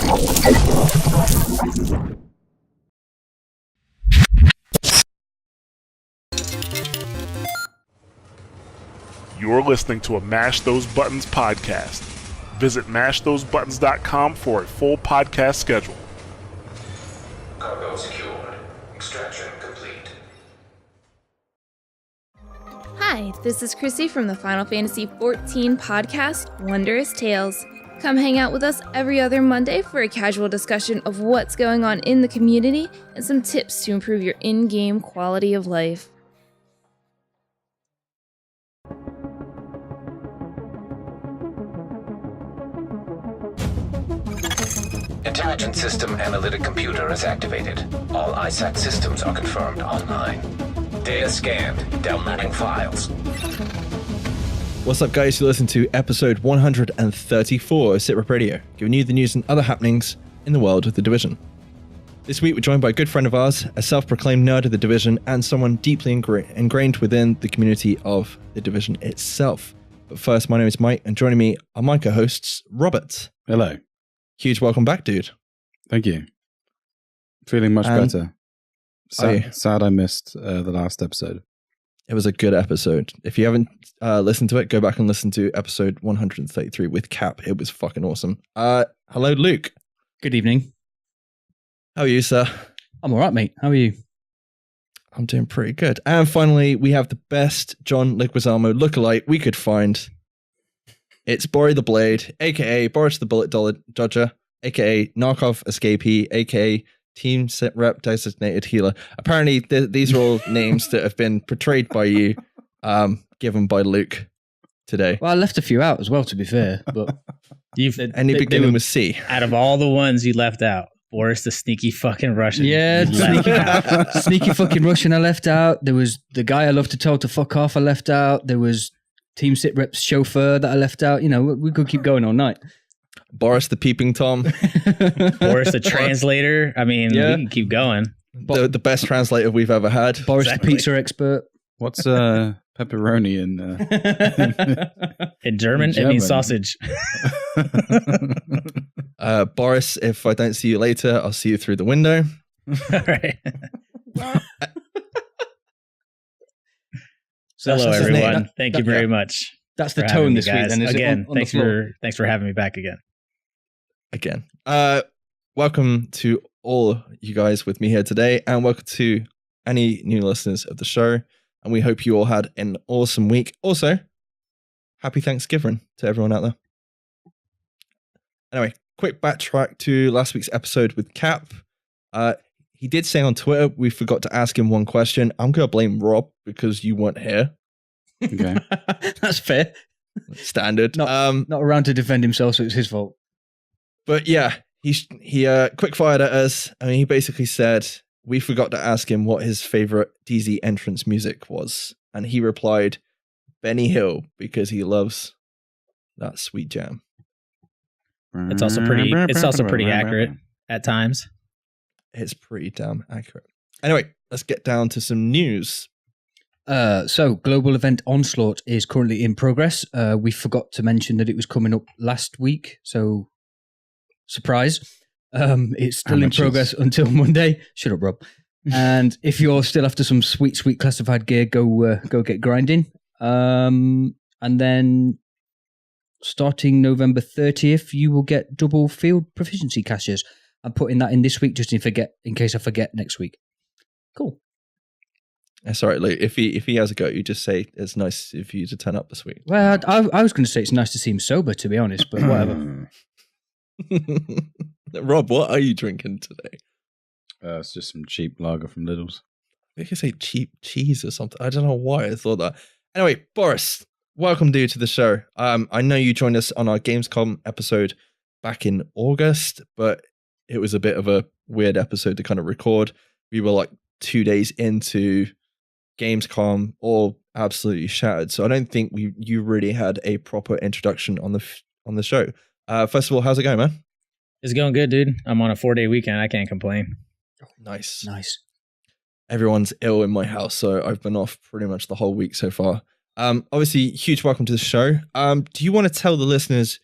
You're listening to a Mash Those Buttons podcast. Visit mashthosebuttons.com for a full podcast schedule. Cargo secured. Extraction complete. Hi, this is Chrissy from the Final Fantasy XIV podcast, Wondrous Tales. Come hang out with us every other Monday for a casual discussion of what's going on in the community and some tips to improve your in-game quality of life. Intelligent System Analytic Computer is activated. All ISAC systems are confirmed online. Data scanned. Downloading files. What's up, guys? You listen to episode 134 of SITREP Radio, giving you the news and other happenings in the world of The Division. This week, we're joined by a good friend of ours, a self-proclaimed nerd of The Division, and someone deeply ingrained within the community of The Division itself. But first, my name is Mike, and joining me are my co-hosts, Robert. Hello. Huge welcome back, dude. Thank you. Feeling much better. Sad I missed the last episode. It was a good episode. If you haven't listened to it, go back and listen to episode 133 with Cap. It was fucking awesome. Hello, Luke. Good evening. How are you, sir? I'm all right, mate. How are you? I'm doing pretty good. And finally, we have the best John Leguizamo lookalike we could find. It's Borrietheblade, a.k.a. Boris the Bullet Dodger, a.k.a. Narkov Escapee, a.k.a. Team SITREP Designated Healer. Apparently, these are all names that have been portrayed by you, given by Luke today. Well, I left a few out as well, to be fair. But any beginning with C. Out of all the ones you left out, Boris the sneaky fucking Russian. Yeah, sneaky fucking Russian I left out. There was the guy I love to tell to fuck off I left out. There was Team SITREP's chauffeur that I left out. You know, we could keep going all night. Boris the Peeping Tom. Boris the translator. I mean, we can keep going. The best translator we've ever had. Boris the pizza expert. What's pepperoni in in German? It means sausage. Boris, if I don't see you later, I'll see you through the window. All right. Hello, everyone. Thank you very much. That's the tone this week. Then, again, thanks for having me back again. Welcome to all you guys with me here today, and welcome to any new listeners of the show. And we hope you all had an awesome week. Also, happy Thanksgiving to everyone out there. Anyway, quick backtrack to last week's episode with Cap. He did say on Twitter we forgot to ask him one question. I'm going to blame Rob because you weren't here. Okay. That's fair. Standard. Not around to defend himself, so it's his fault. But yeah, he quick fired at us. I mean, he basically said we forgot to ask him what his favorite DZ entrance music was. And he replied, Benny Hill, because he loves that sweet jam. It's also pretty accurate at times. It's pretty damn accurate. Anyway, let's get down to some news. So, global event Onslaught is currently in progress. We forgot to mention that it was coming up last week, so surprise. It's still in progress until Monday. Shut up, Rob. And if you're still after some sweet classified gear, go get grinding. And then starting November 30th, you will get double field proficiency caches. I'm putting that in this week just in case I forget next week. Cool. That's all right, Luke. If he has a go, you just say it's nice of you to turn up this week. Well, I was going to say it's nice to see him sober, to be honest, but whatever. Rob, what are you drinking today? It's just some cheap lager from Lidl's. I think I say cheap cheese or something. I don't know why I thought that. Anyway, Boris, welcome, dude, to the show. I know you joined us on our GamesCom episode back in August, but it was a bit of a weird episode to kind of record. We were like 2 days into GamesCom, all absolutely shattered. So I don't think you really had a proper introduction on the show. First of all, how's it going, man? It's going good, dude. I'm on a 4-day weekend. I can't complain. Nice. Everyone's ill in my house, so I've been off pretty much the whole week so far. Obviously, huge welcome to the show. Do you want to tell the listeners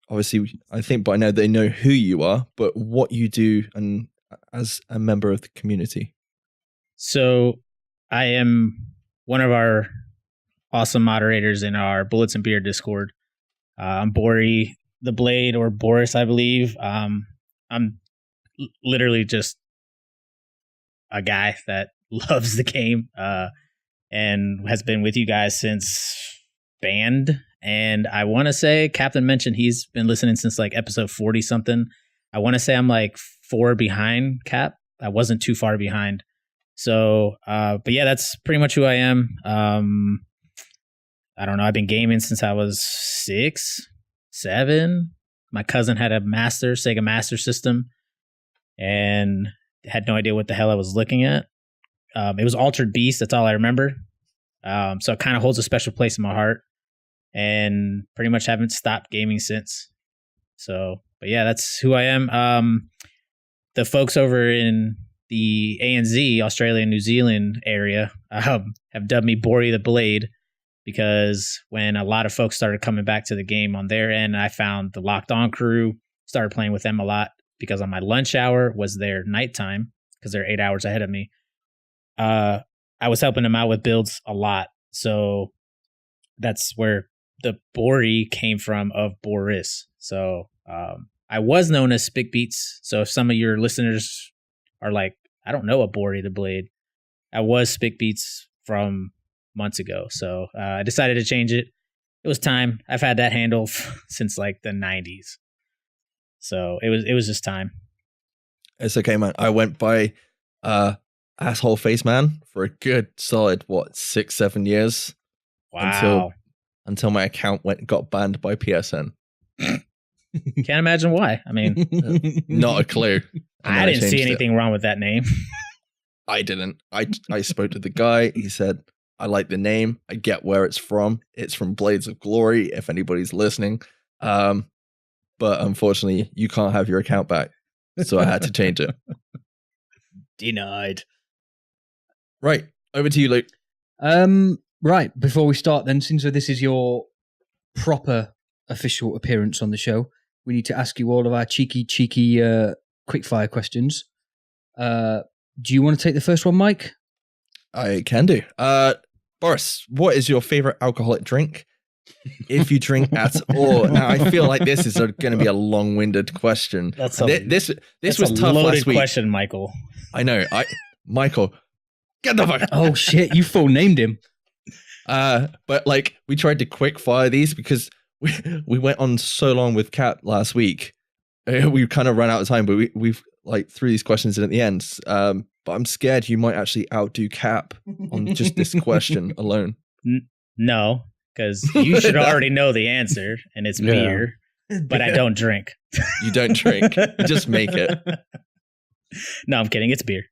obviously, I think by now they know who you are, but what you do and as a member of the community. So I am one of our awesome moderators in our Bullets and Beer Discord. I'm Borrietheblade, or Boris, I believe. I'm literally just a guy that loves the game and has been with you guys since banned. And I want to say Captain mentioned he's been listening since like episode 40 something. I want to say I'm like 4 behind Cap. I wasn't too far behind. So, but yeah, that's pretty much who I am. I don't know. I've been gaming since I was 6, 7. My cousin had a Sega Master System, and had no idea what the hell I was looking at. It was Altered Beast. That's all I remember. So it kind of holds a special place in my heart, and pretty much haven't stopped gaming since. So, but yeah, that's who I am. The folks over in the ANZ, Australia and New Zealand area, have dubbed me Borrietheblade, because when a lot of folks started coming back to the game on their end, I found the Locked On crew, started playing with them a lot, because on my lunch hour was their nighttime, because they're 8 hours ahead of me. I was helping them out with builds a lot. So that's where the Borrie came from, of Boris. So I was known as Spick Beats. So if some of your listeners are like, I don't know a Borrietheblade, I was Spick Beats from months ago. So I decided to change it. It was time. I've had that handle since like the 90s. So it was just time. It's okay, man. I went by Asshole Face Man for a good solid 6-7 years. Wow. Until my account got banned by PSN. Can't imagine why. I mean, not a clue. I didn't see anything wrong with that name. I didn't. I spoke to the guy. He said, I like the name. I get where it's from. It's from Blades of Glory, if anybody's listening. But unfortunately, you can't have your account back. So I had to change it. Denied. Right. Over to you, Luke. Right. Before we start then, since this is your proper official appearance on the show, we need to ask you all of our cheeky quickfire questions. Do you want to take the first one, Mike? I can do. Boris, what is your favorite alcoholic drink? If you drink at all. Now, I feel like this is going to be a long-winded question. This was tough last week. Question, Michael. I know. Michael, get the fuck. Oh shit! You full named him. But like we tried to quick fire these because we went on so long with Kat last week. We kind of ran out of time, but we've like threw these questions in at the end. But I'm scared you might actually outdo Cap on just this question alone. No, because you should already know the answer, and it's beer. But I don't drink. You don't drink. You just make it. No, I'm kidding. It's beer.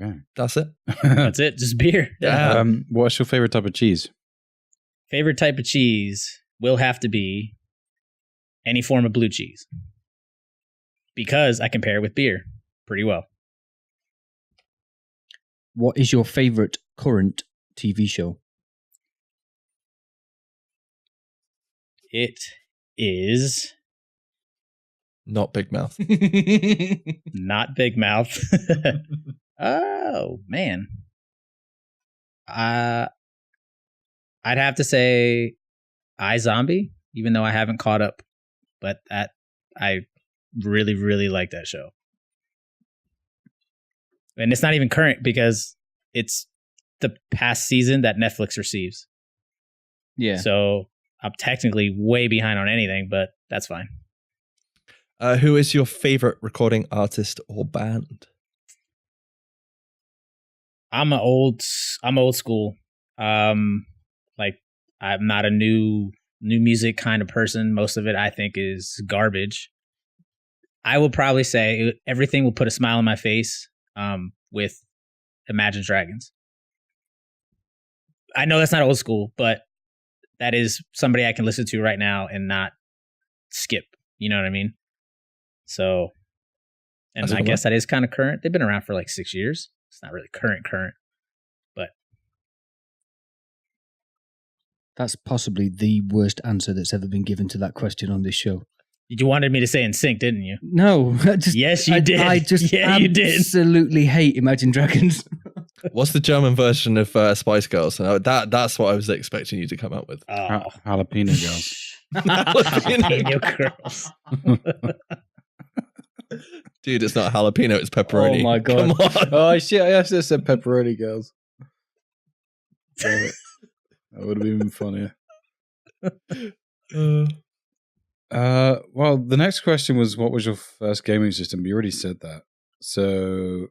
Okay. That's it. That's it. Just beer. Yeah. What's your favorite type of cheese? Favorite type of cheese will have to be any form of blue cheese, because I can pair it with beer pretty well. What is your favorite current TV show? It is not Big Mouth. Not Big Mouth. Oh man, I'd have to say iZombie, even though I haven't caught up, but I really, really like that show. And it's not even current because it's the past season that Netflix receives. Yeah. So I'm technically way behind on anything, but that's fine. Who is your favorite recording artist or band? I'm old school. Like I'm not a new music kind of person. Most of it I think is garbage. I will probably say everything will put a smile on my face with Imagine Dragons. I know that's not old school, but that is somebody I can listen to right now and not skip. You know what I mean? So, and I guess that is kind of current. They've been around for like 6 years. It's not really current, but That's possibly the worst answer that's ever been given to that question on this show. You wanted me to say in sync, didn't you? No. Yes, you did. I just you did. absolutely hate Imagine Dragons. What's the German version of Spice Girls? That's what I was expecting you to come up with. Jalapeno girls. Jalapeno girls. Dude, it's not jalapeno, it's pepperoni. Oh my God. Come on. Oh shit! I actually said pepperoni girls. Damn it. That would have been funnier. Well, the next question was, what was your first gaming system? You already said that. So,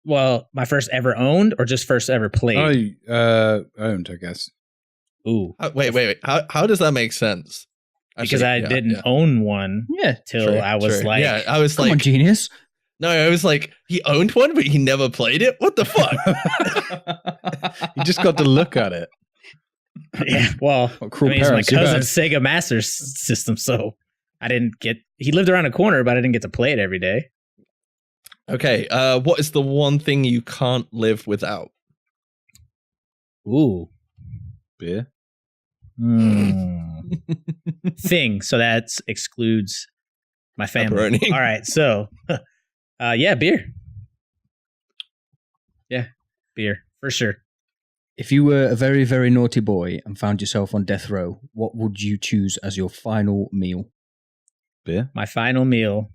well, my first ever owned or just first ever played? Owned, I guess. Ooh. Wait. How does that make sense? Because I didn't own one till I was like... Yeah, I was Come on, genius. No, I was like, he owned one, but he never played it? What the fuck? You just got to look at it. Yeah, well, it's my cousin's Sega Master System, so I didn't get... He lived around a corner, but I didn't get to play it every day. Okay, what is the one thing you can't live without? Ooh. Beer? Thing, so that excludes my family. Pepperoni. All right, so beer. Yeah, beer for sure. If you were a very, very naughty boy and found yourself on death row, what would you choose as your final meal? Beer? My final meal.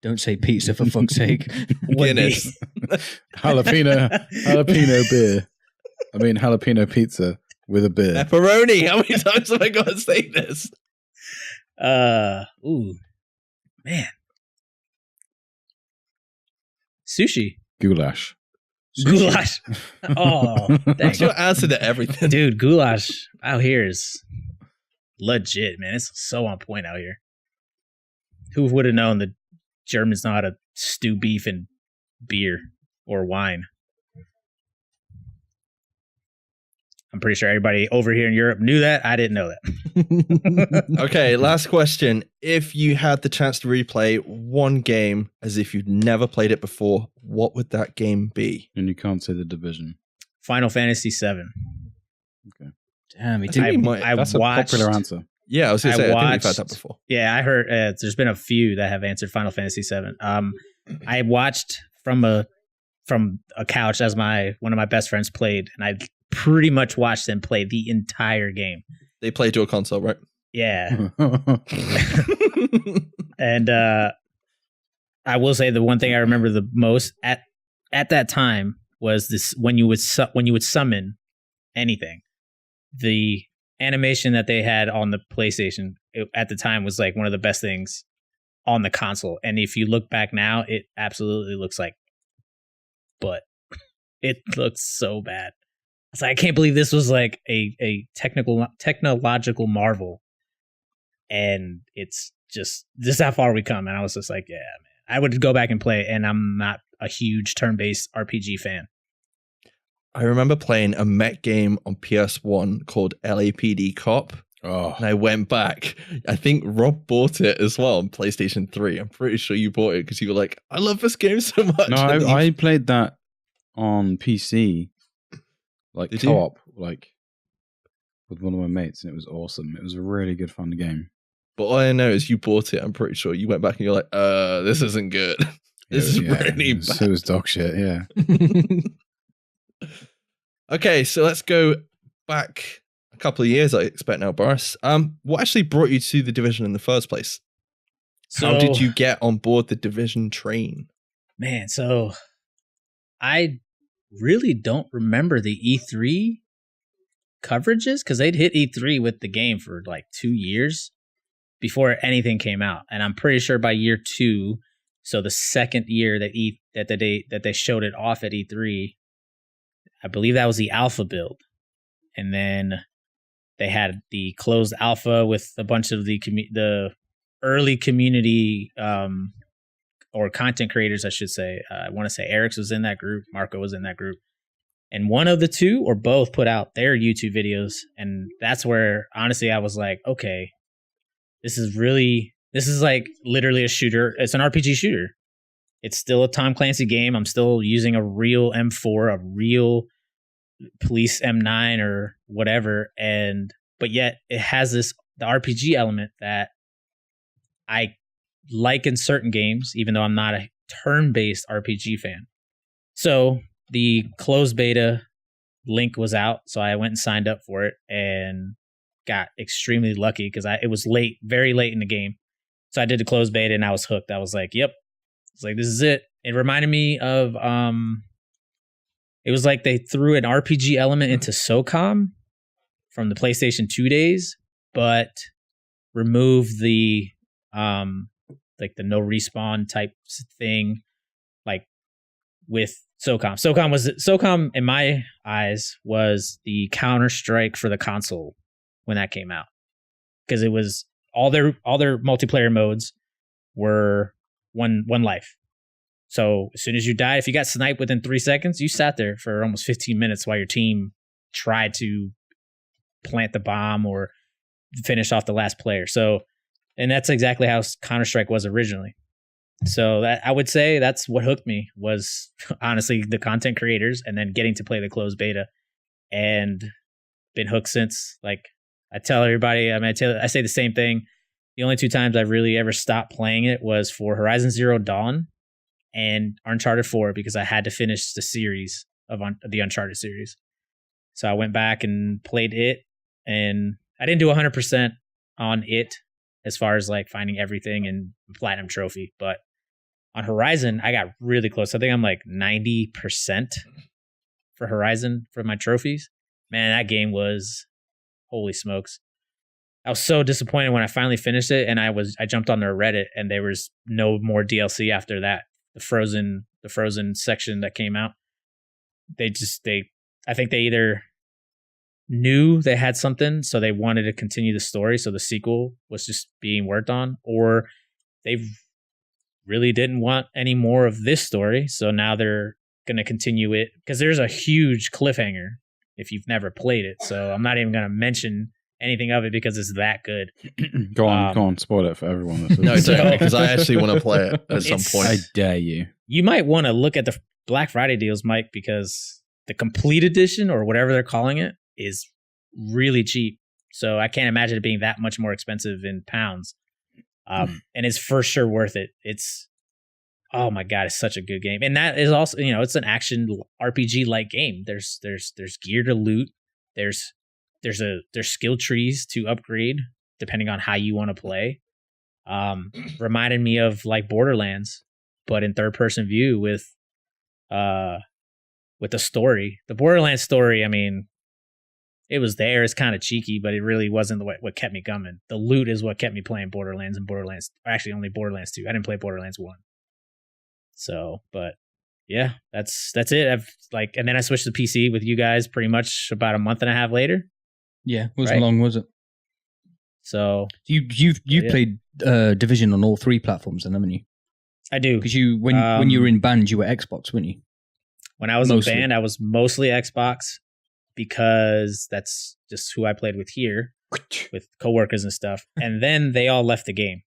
Don't say pizza for fuck's sake. Guinness. Jalapeno beer. I mean jalapeno pizza with a beer. Pepperoni. How many times have I got to say this? Ooh, man. Sushi. Goulash. Goulash. Oh, That's your answer to everything. Dude, goulash out here is legit, man. It's so on point out here. Who would have known that Germans know how to stew beef in beer or wine? I'm pretty sure everybody over here in Europe knew that. I didn't know that. Okay, last question. If you had the chance to replay one game as if you'd never played it before, what would that game be? And you can't say The Division. Final Fantasy VII. Okay. Damn, That's a popular answer. Yeah, I was going to say, I think we've had that before. Yeah, I heard there's been a few that have answered Final Fantasy VII. I watched from a couch as one of my best friends played, and I pretty much watched them play the entire game. They played to a console, right? Yeah. And I will say the one thing I remember the most at that time was this: when you would summon anything, the animation that they had on the PlayStation at the time was like one of the best things on the console. And if you look back now, it absolutely looks like butt. It looks so bad. It's like, I can't believe this was like a technological marvel. And it's just how far we come. And I was just like, yeah, man, I would go back and play it. And I'm not a huge turn-based RPG fan. I remember playing a mech game on PS1 called LAPD Cop. Oh. And I went back. I think Rob bought it as well on PlayStation 3. I'm pretty sure you bought it because you were like, I love this game so much. No, I played that on PC, like co-op, like with one of my mates, and it was awesome. It was a really good fun game. But all I know is you bought it. I'm pretty sure you went back and you're like, this isn't good. This is really bad. So it was dog shit, yeah. Okay, so let's go back a couple of years, I expect now, Boris. What actually brought you to the Division in the first place? How did you get on board the Division train? Man, so I really don't remember the E3 coverages because they'd hit E3 with the game for like 2 years before anything came out. And I'm pretty sure by year 2, so the second year that they showed it off at E3, I believe that was the alpha build. And then they had the closed alpha with a bunch of the early community or content creators, I should say. I want to say Eric's was in that group. Marco was in that group. And one of the two or both put out their YouTube videos. And that's where, honestly, I was like, okay, this is like literally a shooter. It's an RPG shooter. It's still a Tom Clancy game. I'm still using a real M4, a real police M9 or whatever. And but yet it has the RPG element that I like in certain games, even though I'm not a turn-based RPG fan. So the closed beta link was out, so I went and signed up for it and got extremely lucky because it was late, very late in the game. So I did the closed beta and I was hooked. I was like, yep. It's like, this is it. It reminded me of, it was like they threw an RPG element into SOCOM from the PlayStation 2 days, but removed the, like the no respawn type thing, like with SOCOM. SOCOM in my eyes was the Counter-Strike for the console when that came out, because it was all their multiplayer modes were one life. So as soon as you died, if you got sniped within 3 seconds, you sat there for almost 15 minutes while your team tried to plant the bomb or finish off the last player. So, and that's exactly how Counter-Strike was originally. So that, I would say that's what hooked me, was honestly the content creators, and then getting to play the closed beta, and been hooked since. Like I tell everybody, I say the same thing. The only 2 times I've really ever stopped playing it was for Horizon Zero Dawn and Uncharted 4, because I had to finish the series of the Uncharted series. So I went back and played it, and I didn't do 100% on it as far as like finding everything and platinum trophy, but on Horizon I got really close. I think I'm like 90% for Horizon for my trophies. Man, that game was, holy smokes. I was so disappointed when I finally finished it, and I jumped on their Reddit, and there was no more DLC after that. The Frozen section that came out, I think they either knew they had something, so they wanted to continue the story, so the sequel was just being worked on, or they really didn't want any more of this story, so now they're going to continue it, because there's a huge cliffhanger if you've never played it. So I'm not even going to mention anything of it because it's that good. Go on, spoil it for everyone. No, don't, because I actually want to play it at some point. I dare you. You might want to look at the Black Friday deals, Mike, because the complete edition, or whatever they're calling it, is really cheap. So I can't imagine it being that much more expensive in pounds. And it's for sure worth it. It's, oh my God, it's such a good game. And that is also, it's an action RPG like game. There's gear to loot. There's skill trees to upgrade depending on how you want to play. Reminded me of like Borderlands, but in third person view with the story. The Borderlands story, I mean, it was there. It's kind of cheeky, but it really wasn't what kept me coming. The loot is what kept me playing Borderlands, and actually only Borderlands 2. I didn't play Borderlands 1. So, but yeah, that's it. And then I switched to PC with you guys pretty much about a month and a half later. Yeah, it wasn't long, was it? So you've played Division on all 3 platforms, then, haven't you? I do. Because when you were in band, you were Xbox, weren't you? When I was in band, I was mostly Xbox, because that's just who I played with here, with coworkers and stuff. And then they all left the game.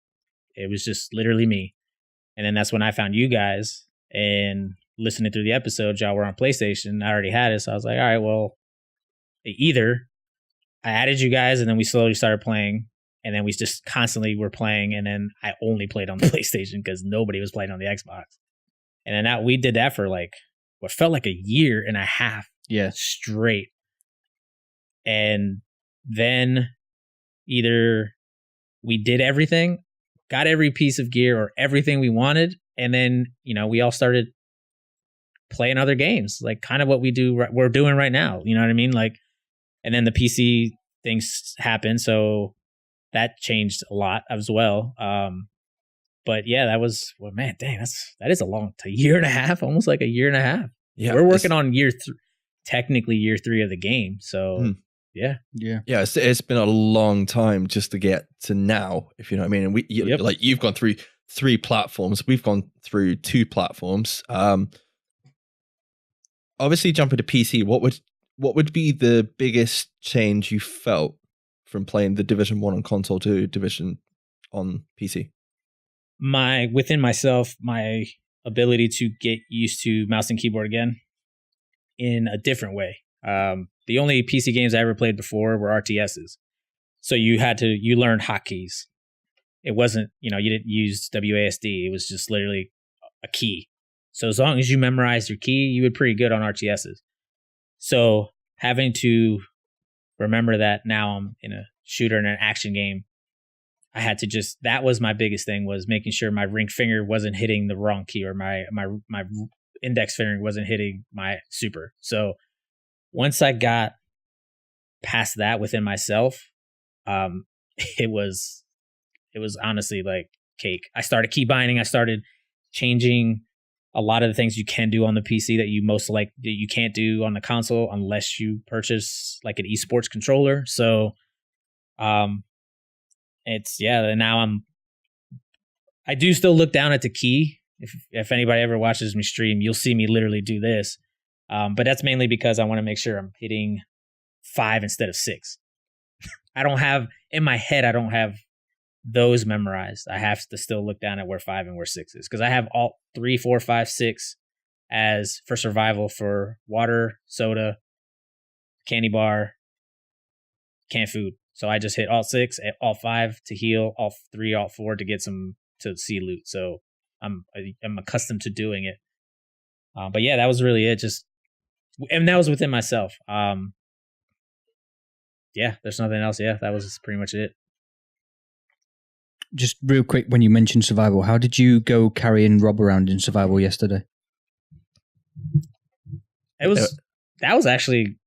It was just literally me. And then that's when I found you guys, and listening through the episodes, y'all were on PlayStation. I already had it, so I was like, all right, well, either I added you guys, and then we slowly started playing, and then we just constantly were playing, and then I only played on the PlayStation because nobody was playing on the Xbox. And then we did that for like what felt like a year and a half straight. And then either we did everything, got every piece of gear or everything we wanted, and then, we all started playing other games, like kind of what we're doing right now. You know what I mean? Like, and then the PC things happened, so that changed a lot as well. But yeah, that was, well, man, dang, that is a year and a half, almost like a year and a half. Yeah, we're working on technically year 3 of the game. So yeah. It's been a long time just to get to now, if you know what I mean. And you've gone through 3 platforms. We've gone through 2 platforms. Obviously, jumping to PC, what would be the biggest change you felt from playing the Division 1 on console to Division on PC? Within myself, my ability to get used to mouse and keyboard again in a different way. The only PC games I ever played before were RTSs. So you learned hotkeys. It wasn't, you didn't use WASD. It was just literally a key. So as long as you memorized your key, you were pretty good on RTSs. So having to remember that now I'm in a shooter in an action game, I had to that was my biggest thing, was making sure my ring finger wasn't hitting the wrong key, or my index finger wasn't hitting my super. So once I got past that within myself, it was honestly like cake. I started key binding. I started changing a lot of the things you can do on the PC that you can't do on the console unless you purchase like an esports controller. So, and now I do still look down at the key. If anybody ever watches me stream, you'll see me literally do this. But that's mainly because I want to make sure I'm hitting 5 instead of 6. I don't have those memorized. I have to still look down at where 5 and where 6 is, because I have alt 3, 4, 5, 6 as for survival for water, soda, candy bar, canned food. So I just hit alt 6, alt 5 to heal, alt 3, alt 4 to get some to see loot. So I'm accustomed to doing it. But yeah, that was really it. And that was within myself. Yeah, there's nothing else. Yeah, that was pretty much it. Just real quick, when you mentioned survival, how did you go carrying Rob around in survival yesterday? That was actually,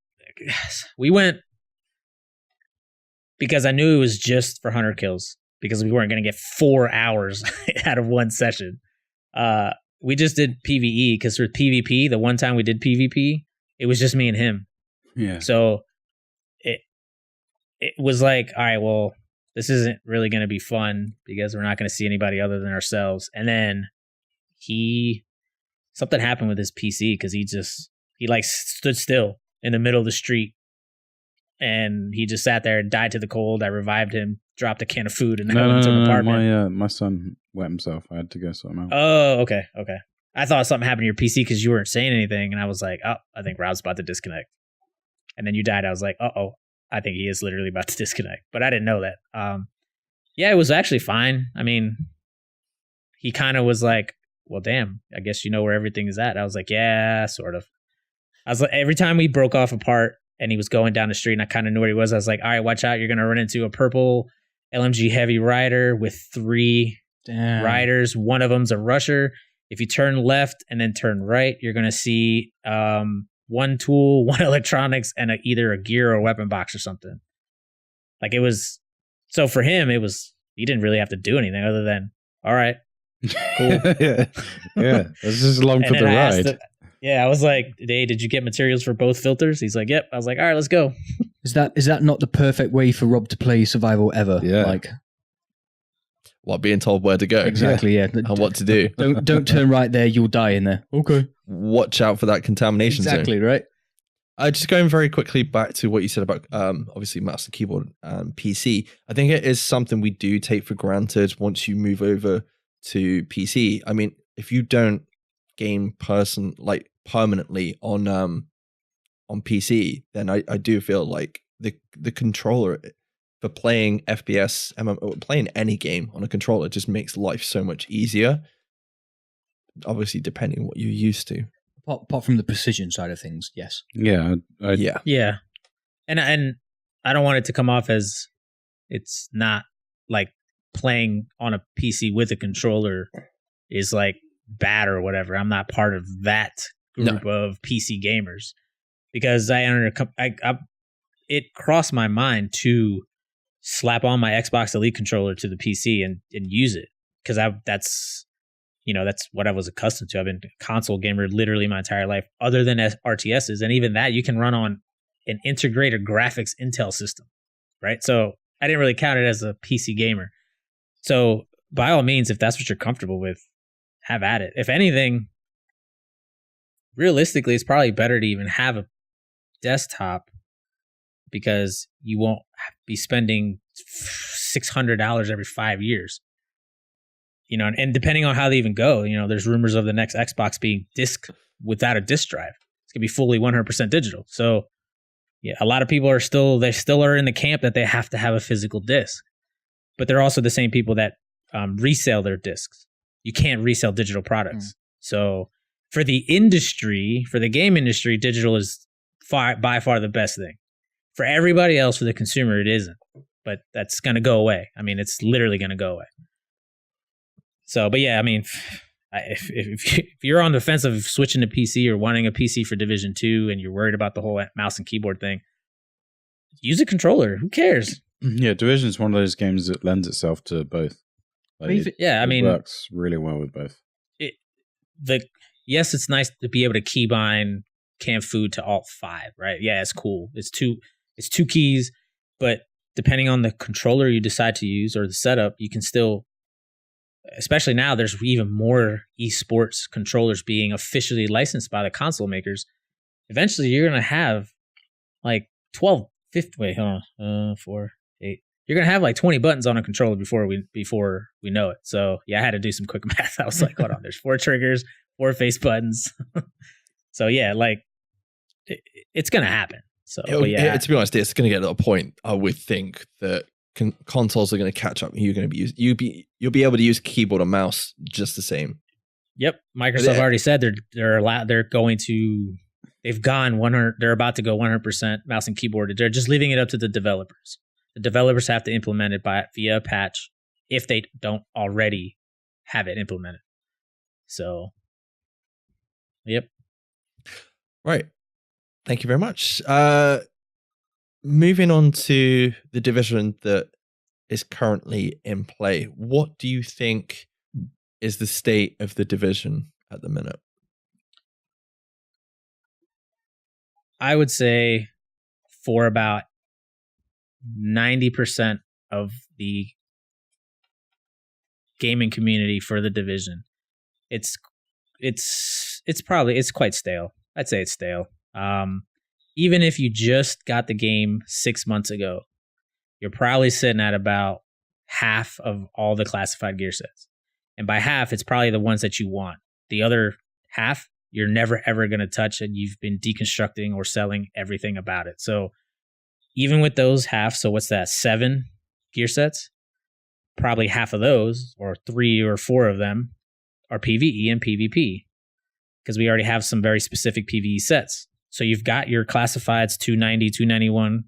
we went, because I knew it was just for 100 kills, because we weren't going to get 4 hours out of one session. We just did PvE, because for PvP, the one time we did PvP, it was just me and him. Yeah. So it was like, all right, well, this isn't really going to be fun because we're not going to see anybody other than ourselves. And then something happened with his PC, because he like stood still in the middle of the street, and he just sat there and died to the cold. I revived him, dropped a can of food, and then I went into an apartment. My son wet himself. I had to go sort him out. Oh, okay. I thought something happened to your PC because you weren't saying anything, and I was like, oh, I think Rob's about to disconnect. And then you died. I was like, uh-oh. I think he is literally about to disconnect, but I didn't know that. Yeah, it was actually fine. I mean, he kind of was like, well, damn, I guess you know where everything is at. I was like, yeah, sort of. I was like, every time we broke off apart and he was going down the street and I kind of knew where he was, I was like, all right, watch out. You're going to run into a purple LMG heavy rider with 3 riders. One of them's a rusher. If you turn left and then turn right, you're going to see 1 tool, 1 electronics, and either a gear or a weapon box or something. Like, it was, so for him, he didn't really have to do anything other than, all right, cool. yeah. It's just along for the ride. I was like, hey, did you get materials for both filters? He's like, yep. I was like, all right, let's go. Is that not the perfect way for Rob to play survival ever? Yeah. Like, what, being told where to go? Exactly, yeah. And what to do. Don't turn right there, you'll die in there. Okay. Watch out for that contamination zone. Exactly, right? Just going very quickly back to what you said about obviously mouse and keyboard and PC. I think it is something we do take for granted once you move over to PC. I mean, if you don't game permanently on PC, then I do feel like the controller for playing FPS, playing any game on a controller just makes life so much easier. Obviously, depending on what you're used to. Apart from the precision side of things, yes. Yeah. Yeah. And I don't want it to come off as it's not like playing on a PC with a controller is like bad or whatever. I'm not part of that group of PC gamers, because it crossed my mind to slap on my Xbox Elite controller to the PC and use it, because that's what I was accustomed to. I've been a console gamer literally my entire life, other than RTSs. And even that you can run on an integrated graphics Intel system, right? So I didn't really count it as a PC gamer. So by all means, if that's what you're comfortable with, have at it. If anything, realistically, it's probably better to even have a desktop, because you won't be spending $600 every 5 years. And depending on how they even go, there's rumors of the next Xbox being without a disk drive. It's going to be fully 100% digital. So Yeah, a lot of people are still in the camp that they have to have a physical disc, but they're also the same people that resell their discs. You can't resell digital products. So for the industry, for the game industry, digital is by far the best thing. For everybody else, for the consumer, it isn't. But that's going to go away. I mean, it's literally going to go away. So, but yeah, I mean, if you're on the fence of switching to PC or wanting a PC for Division 2 and you're worried about the whole mouse and keyboard thing, use a controller. Who cares? Yeah, Division is one of those games that lends itself to both. Like, it works really well with both. Yes, it's nice to be able to keybind Camp Food to Alt 5, right? Yeah, it's cool. It's two keys, but depending on the controller you decide to use or the setup, you can still, especially now, there's even more esports controllers being officially licensed by the console makers. Eventually, you're going to have like 12, 15, wait, hold on, 4, 8. You're going to have like 20 buttons on a controller before we know it. So yeah, I had to do some quick math. I was like, hold on, there's 4 triggers, 4 face buttons. So yeah, like it's going to happen. So to be honest, it's going to get to a point, I would think, that consoles are going to catch up. You're going to be you'll be able to use keyboard and mouse just the same. Yep, Microsoft already said they're about to go 100% mouse and keyboard. They're just leaving it up to the developers. The developers have to implement it via a patch if they don't already have it implemented. So, yep. Right. Thank you very much. Moving on to the Division that is currently in play. What do you think is the state of the Division at the minute? I would say for about 90% of the gaming community for the Division, it's quite stale. I'd say it's stale. Even if you just got the game 6 months ago, you're probably sitting at about half of all the classified gear sets. And by half, it's probably the ones that you want. The other half, you're never ever going to touch, and you've been deconstructing or selling everything about it. So even with those half, so what's that, 7 gear sets? Probably half of those, or 3 or 4 of them, are PvE and PvP, because we already have some very specific PvE sets. So you've got your classifieds 290, 291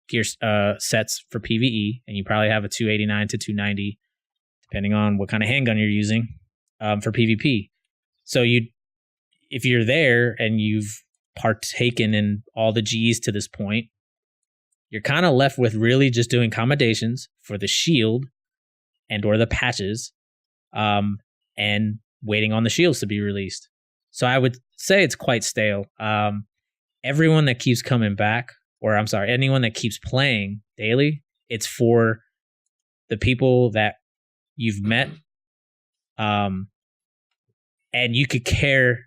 gear sets for PvE, and you probably have a 289 to 290, depending on what kind of handgun you're using, for PvP. So if you're there and you've partaken in all the Gs to this point, you're kind of left with really just doing commendations for the shield and or the patches, and waiting on the shields to be released. So I would say it's quite stale. Everyone that keeps coming back, anyone that keeps playing daily, it's for the people that you've met, and you could care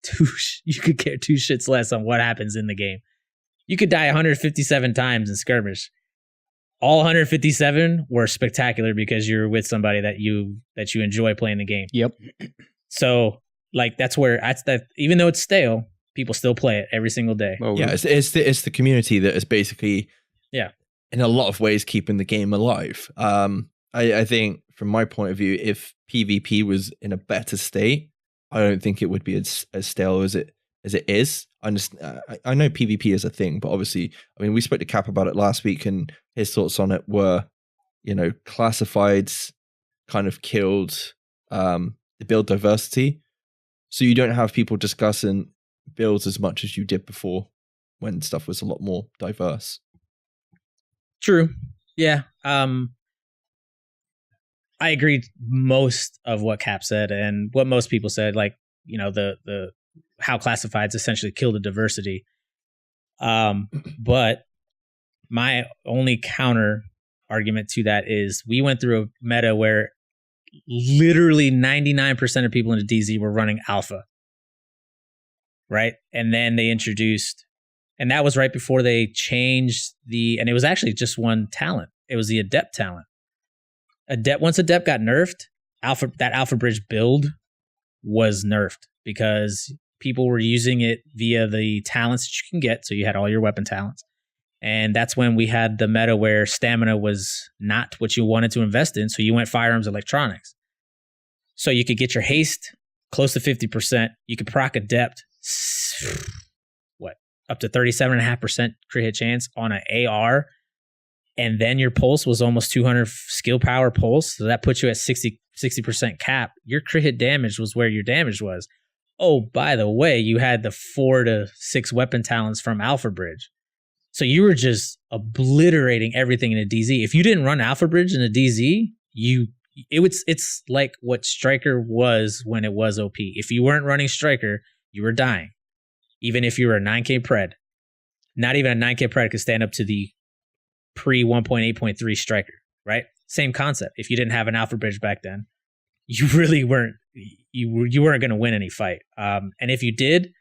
two shits less on what happens in the game. You could die 157 times in skirmish. All 157 were spectacular because you're with somebody that you enjoy playing the game. Yep. So like that's even though it's stale, people still play it every single day. Well, yeah, it's the community that is basically, in a lot of ways, keeping the game alive. I think from my point of view, if PvP was in a better state, I don't think it would be as stale as it is. I know PvP is a thing, but obviously, I mean, we spoke to Cap about it last week, and his thoughts on it were, classifieds kind of killed the build diversity. So you don't have people discussing builds as much as you did before, when stuff was a lot more diverse. True. Yeah. I agree most of what Cap said and what most people said, like, the how classifieds essentially kill the diversity. But my only counter argument to that is we went through a meta where literally 99% of people in the DZ were running alpha. Right? And then they introduced, and that was right before they changed and it was actually just one talent. It was the Adept talent. Once Adept got nerfed, that Alpha Bridge build was nerfed because people were using it via the talents that you can get. So you had all your weapon talents. And that's when we had the meta where stamina was not what you wanted to invest in. So you went firearms electronics. So you could get your haste close to 50%. You could proc adept, up to 37.5% crit hit chance on an AR. And then your pulse was almost 200 skill power pulse. So that puts you at 60% cap. Your crit hit damage was where your damage was. Oh, by the way, you had the 4 to 6 weapon talents from Alpha Bridge. So you were just obliterating everything in a DZ. If you didn't run Alpha Bridge in a DZ, it's like what Striker was when it was OP. If you weren't running Striker, you were dying. Even if you were a 9K pred. Not even a 9K pred could stand up to the pre 1.8.3 Striker, right? Same concept. If you didn't have an Alpha Bridge back then, you really weren't going to win any fight. And if you did,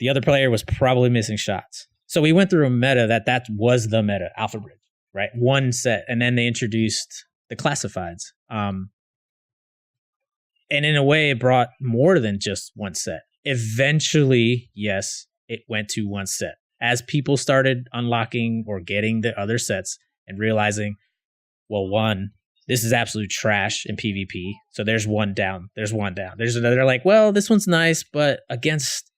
the other player was probably missing shots. So we went through a meta that was the meta, Alpha Bridge, right? One set, and then they introduced the classifieds. And in a way, it brought more than just one set. Eventually, yes, it went to one set. As people started unlocking or getting the other sets and realizing, well, one, this is absolute trash in PvP. So there's one down. There's another. They're like, well, this one's nice, but against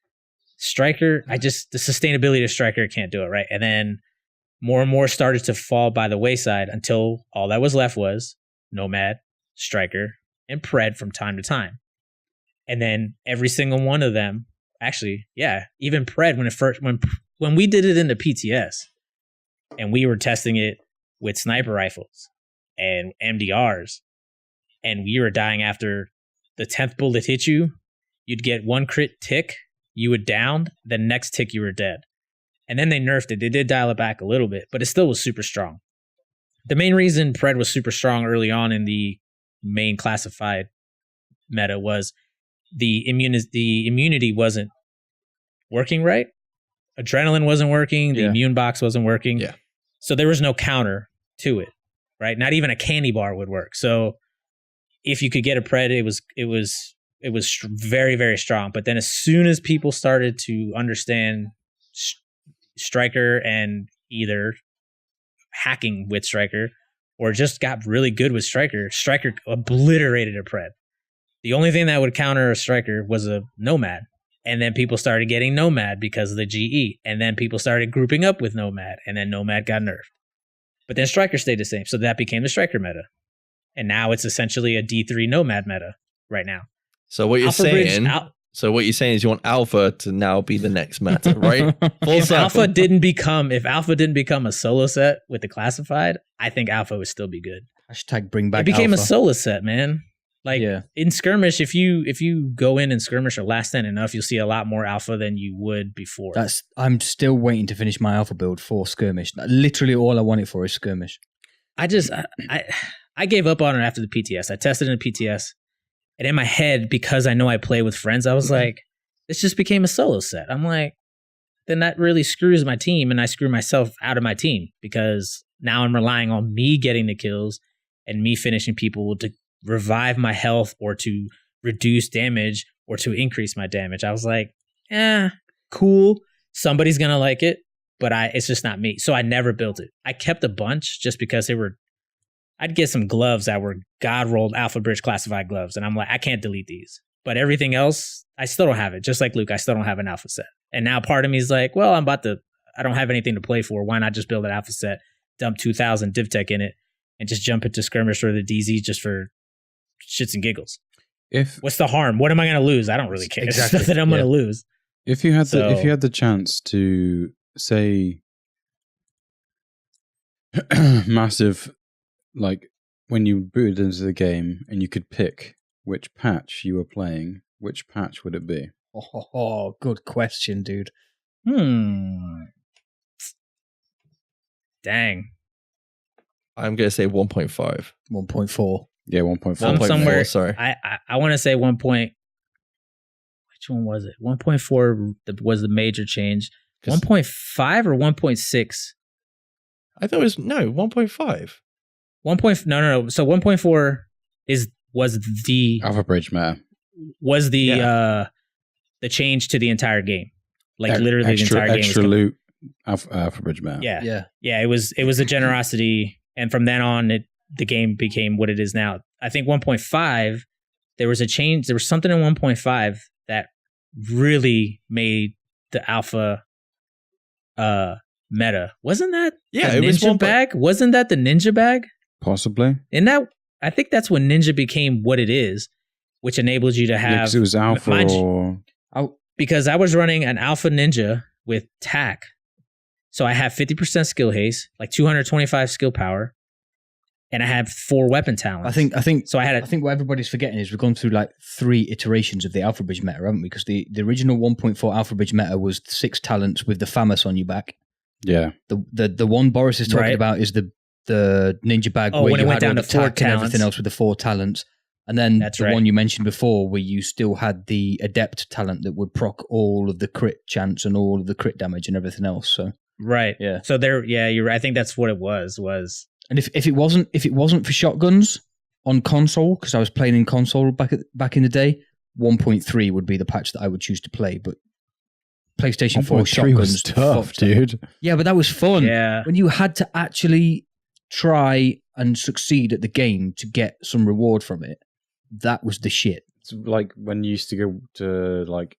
Striker, the sustainability of Striker can't do it, right? And then more and more started to fall by the wayside until all that was left was Nomad, Striker, and Pred from time to time. And then every single one of them, actually, yeah, even Pred when we did it in the PTS and we were testing it with sniper rifles and MDRs, and we were dying after the 10th bullet hit you, you'd get one crit tick, you would down, the next tick you were dead. And then they nerfed it. They did dial it back a little bit, but it still was super strong. The main reason Pred was super strong early on in the main classified meta was the immunity wasn't working right. Adrenaline wasn't working. The immune box wasn't working. Yeah. So there was no counter to it, right? Not even a candy bar would work. So if you could get a Pred, it was very, very strong. But then as soon as people started to understand Striker and either hacking with Striker or just got really good with Striker obliterated a Pred. The only thing that would counter a Striker was a Nomad. And then people started getting Nomad because of the GE. And then people started grouping up with Nomad. And then Nomad got nerfed. But then Striker stayed the same. So that became the Striker meta. And now it's essentially a D3 Nomad meta right now. So what you're saying is you want Alpha to now be the next meta, right? If Alpha didn't become a solo set with the classified, I think Alpha would still be good. Hashtag bring back It became Alpha. a solo set, man. Like in skirmish, if you go in and skirmish or last stand enough, you'll see a lot more Alpha than you would before. I'm still waiting to finish my Alpha build for skirmish. Literally all I want it for is skirmish. I gave up on it after the PTS. I tested it in PTS. And in my head, because I know I play with friends, I was like, this just became a solo set. I'm like, then that really screws my team, and I screw myself out of my team because now I'm relying on me getting the kills and me finishing people to revive my health or to reduce damage or to increase my damage. I was like, cool. Somebody's going to like it, but it's just not me. So I never built it. I kept a bunch just because I'd get some gloves that were God-rolled Alpha Bridge classified gloves. And I'm like, I can't delete these. But everything else, I still don't have it. Just like Luke, I still don't have an Alpha set. And now part of me is like, well, I don't have anything to play for. Why not just build an Alpha set, dump 2,000 div tech in it, and just jump into skirmish or the DZ just for shits and giggles? What's the harm? What am I going to lose? I don't really care. Exactly. There's nothing I'm going to lose. If you had the chance to say massive, like when you booted into the game and you could pick which patch you were playing, which patch would it be? Oh, good question, dude. Dang. I'm going to say 1.5. 1.4. Yeah, 1.4. I'm somewhere. Sorry. I want to say 1. Which one was it? 1.4 was the major change. 1.5 or 1.6? I thought it was 1.5. No. So 1.4 was the Alpha Bridge meta. Was the the change to the entire game. Like literally extra, the entire game. Extra loot, Alpha Bridge map. Yeah. It was a generosity, and from then on, the game became what it is now. I think 1.5, there was a change. There was something in 1.5 that really made the alpha meta. Wasn't that the ninja bag? Wasn't that the ninja bag? Possibly. And that, I think that's when ninja became what it is, which enables you to have. Because it was alpha because I was running an alpha ninja with tack. So I have 50% skill haste, like 225 skill power, and I have 4 weapon talents. I think so. I think what everybody's forgetting is we've gone through like 3 iterations of the Alpha Bridge meta, haven't we? Because the original 1.4 Alpha Bridge meta was 6 talents with the FAMAS on your back. Yeah. The one Boris is talking about is the ninja bag where when you it went had down all to the 4 tack and everything talents. else with the 4 talents. And then one you mentioned before where you still had the adept talent that would proc all of the crit chance and all of the crit damage and everything else. So right. Yeah. So you're right. I think that's what it was. And if it wasn't for shotguns on console, because I was playing in console back in the day, 1.3 would be the patch that I would choose to play. But PlayStation 4 shotguns was tough, dude. Yeah, but that was fun. Yeah. When you had to actually try and succeed at the game to get some reward from it, that was the shit. It's like when you used to go to like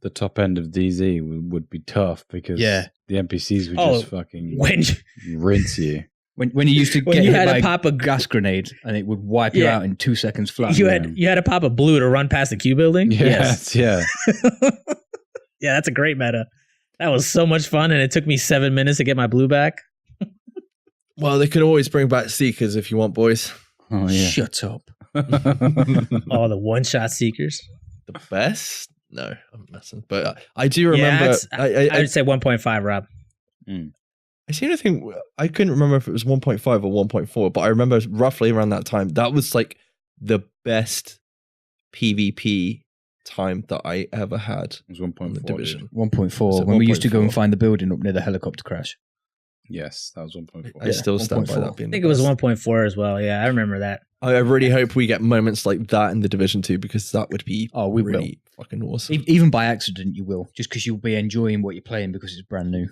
the top end of DZ would be tough because the NPCs would just fucking rinse you. When you used to when get you hit had by to pop a gas grenade and it would wipe you out in 2 seconds flat. You had to pop a blue to run past the Q building. Yes. Yeah. Yeah, that's a great meta. That was so much fun, and it took me 7 minutes to get my blue back. Well, they could always bring back Seekers if you want, boys. Oh yeah. Shut up. All the one-shot Seekers. The best? No, I'm messing. But I do remember. I would say 1.5, Rob. I seem to think I couldn't remember if it was 1.5 or 1.4, but I remember roughly around that time. That was like the best PvP time that I ever had. It was 1.4. On the Division. 1.4. When we used to go and find the building up near the helicopter crash. Yes, that was 1.4. I still stand by that being I think it was 1.4 as well. Yeah, I remember that. I really hope we get moments like that in the Division 2 because that would be we really fucking awesome. Even by accident, you will. Just because you'll be enjoying what you're playing because it's brand new.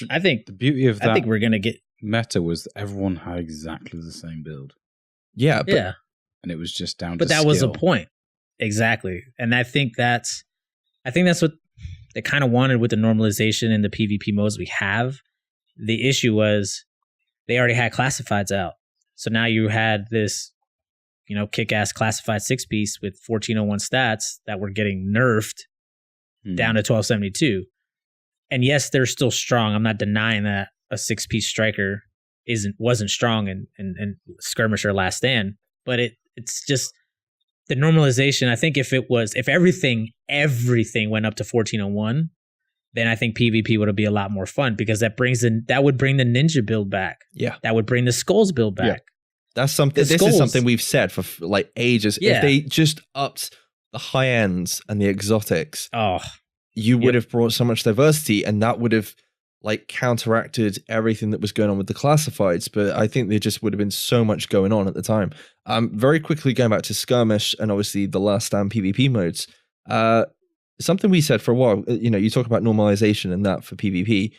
I think the beauty of that I think we're going to get meta was that everyone had exactly the same build. Yeah. And it was just down to But that skill. was the point. Exactly. And I think that's what they kind of wanted with the normalization in the PvP modes we have. The issue was they already had classifieds out. So now you had this, kick-ass classified 6-piece with 1401 stats that were getting nerfed down to 1272. And yes, they're still strong. I'm not denying that a 6-piece striker wasn't strong in Skirmisher Last Stand, but it's just the normalization. I think if everything went up to 1401, then I think PvP would be a lot more fun because that would bring the ninja build back. Yeah. That would bring the skulls build back. Yeah. That's something. This is something we've said for like ages. Yeah. If they just upped the high ends and the exotics, you would have brought so much diversity, and that would have like counteracted everything that was going on with the classifieds. But I think there just would have been so much going on at the time. Very quickly going back to Skirmish and obviously the Last Stand PvP modes. Something we said for a while. You talk about normalization and that for PvP.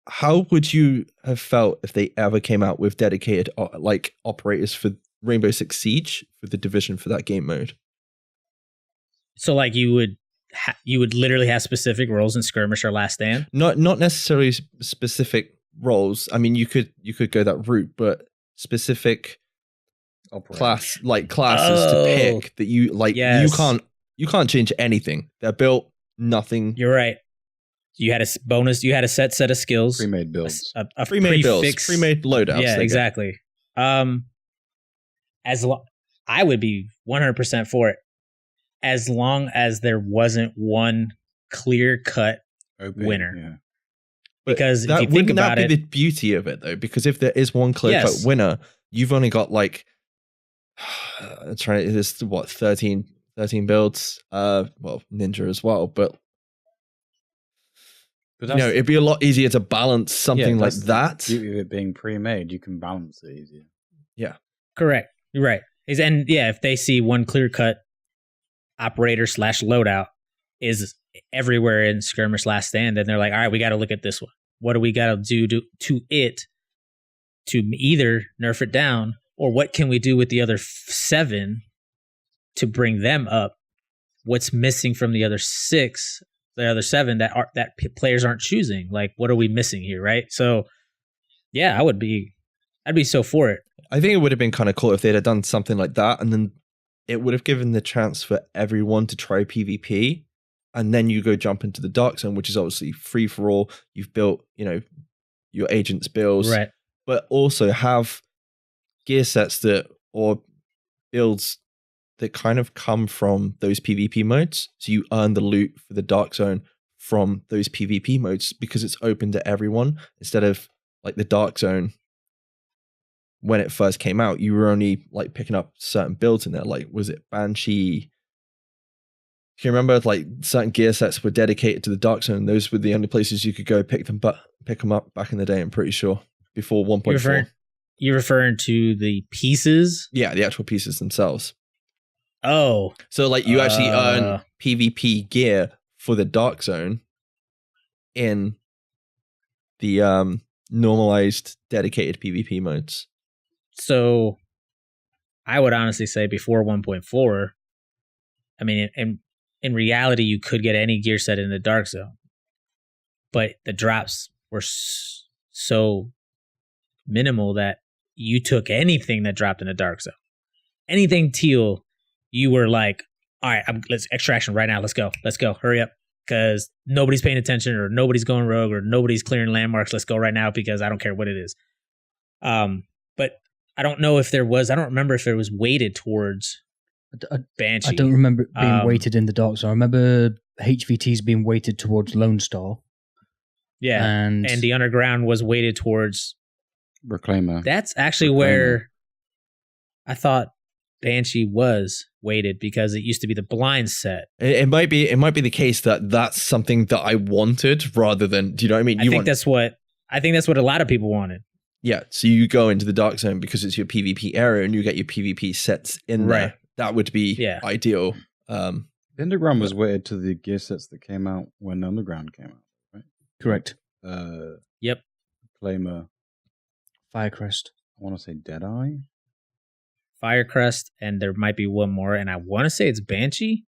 How would you have felt if they ever came out with dedicated operators for Rainbow Six Siege for the Division for that game mode? So like you would literally have specific roles in Skirmish or Last Stand? Not necessarily specific roles. I mean, you could go that route, but specific classes to pick that you like. Yes. You can't change anything. They're built nothing. You're right. You had a bonus. You had a set of skills. Pre-made builds. A pre-made builds. Pre-made loadouts. Yeah, exactly. I would be 100% for it, as long as there wasn't one clear-cut winner. Yeah. Because that, if you think about that be it, the beauty of it though? Because if there is one clear-cut winner, you've only got like 13 builds. Ninja as well, but it'd be a lot easier to balance something like that. The beauty of it being pre-made, you can balance it easier. Yeah, correct. You're right. And if they see one clear cut operator / loadout is everywhere in skirmish last stand, and they're like, all right, we got to look at this one. What do we got to do to it to either nerf it down, or what can we do with the other 7 to bring them up? What's missing from the other 6, the other 7 that players aren't choosing? Like, what are we missing here, right? So, yeah, I'd be so for it. I think it would have been kind of cool if they'd have done something like that, and then it would have given the chance for everyone to try PvP, and then you go jump into the Dark Zone, which is obviously free for all. You've built, your agent's builds, Right. But also have gear sets or builds that kind of come from those PvP modes. So you earn the loot for the Dark Zone from those PvP modes because it's open to everyone, instead of like the Dark Zone. When it first came out, you were only like picking up certain builds in there. Like, was it Banshee? Do you remember like certain gear sets were dedicated to the Dark Zone? Those were the only places you could go pick them up back in the day. I'm pretty sure before 1.4. You're referring to the pieces? Yeah, the actual pieces themselves. Oh, so like you actually earn PvP gear for the Dark Zone in the normalized dedicated PvP modes. So I would honestly say before 1.4, I mean, in reality, you could get any gear set in the Dark Zone, but the drops were so minimal that you took anything that dropped in the Dark Zone. Anything teal, you were like, all right, let's extraction right now. Let's go, hurry up. Because nobody's paying attention, or nobody's going rogue, or nobody's clearing landmarks. Let's go right now because I don't care what it is. But I don't know if there was. I don't remember if it was weighted towards Banshee. I don't remember it being weighted in the Dark Zone. I remember HVTs being weighted towards Lone Star. Yeah, and the Underground was weighted towards Reclaimer. That's actually where I thought Banshee was weighted, because it used to be the blind set. It might be the case that that's something that I wanted rather than, do you know what I mean? I think that's what a lot of people wanted. Yeah, so you go into the Dark Zone because it's your PvP area and you get your PvP sets in there. Right. That would be ideal. The Underground was weighted to the gear sets that came out when the Underground came out, right? Correct. Yep. Reclaimer. Firecrest. I want to say Deadeye. Firecrest, and there might be one more, and I want to say it's Banshee,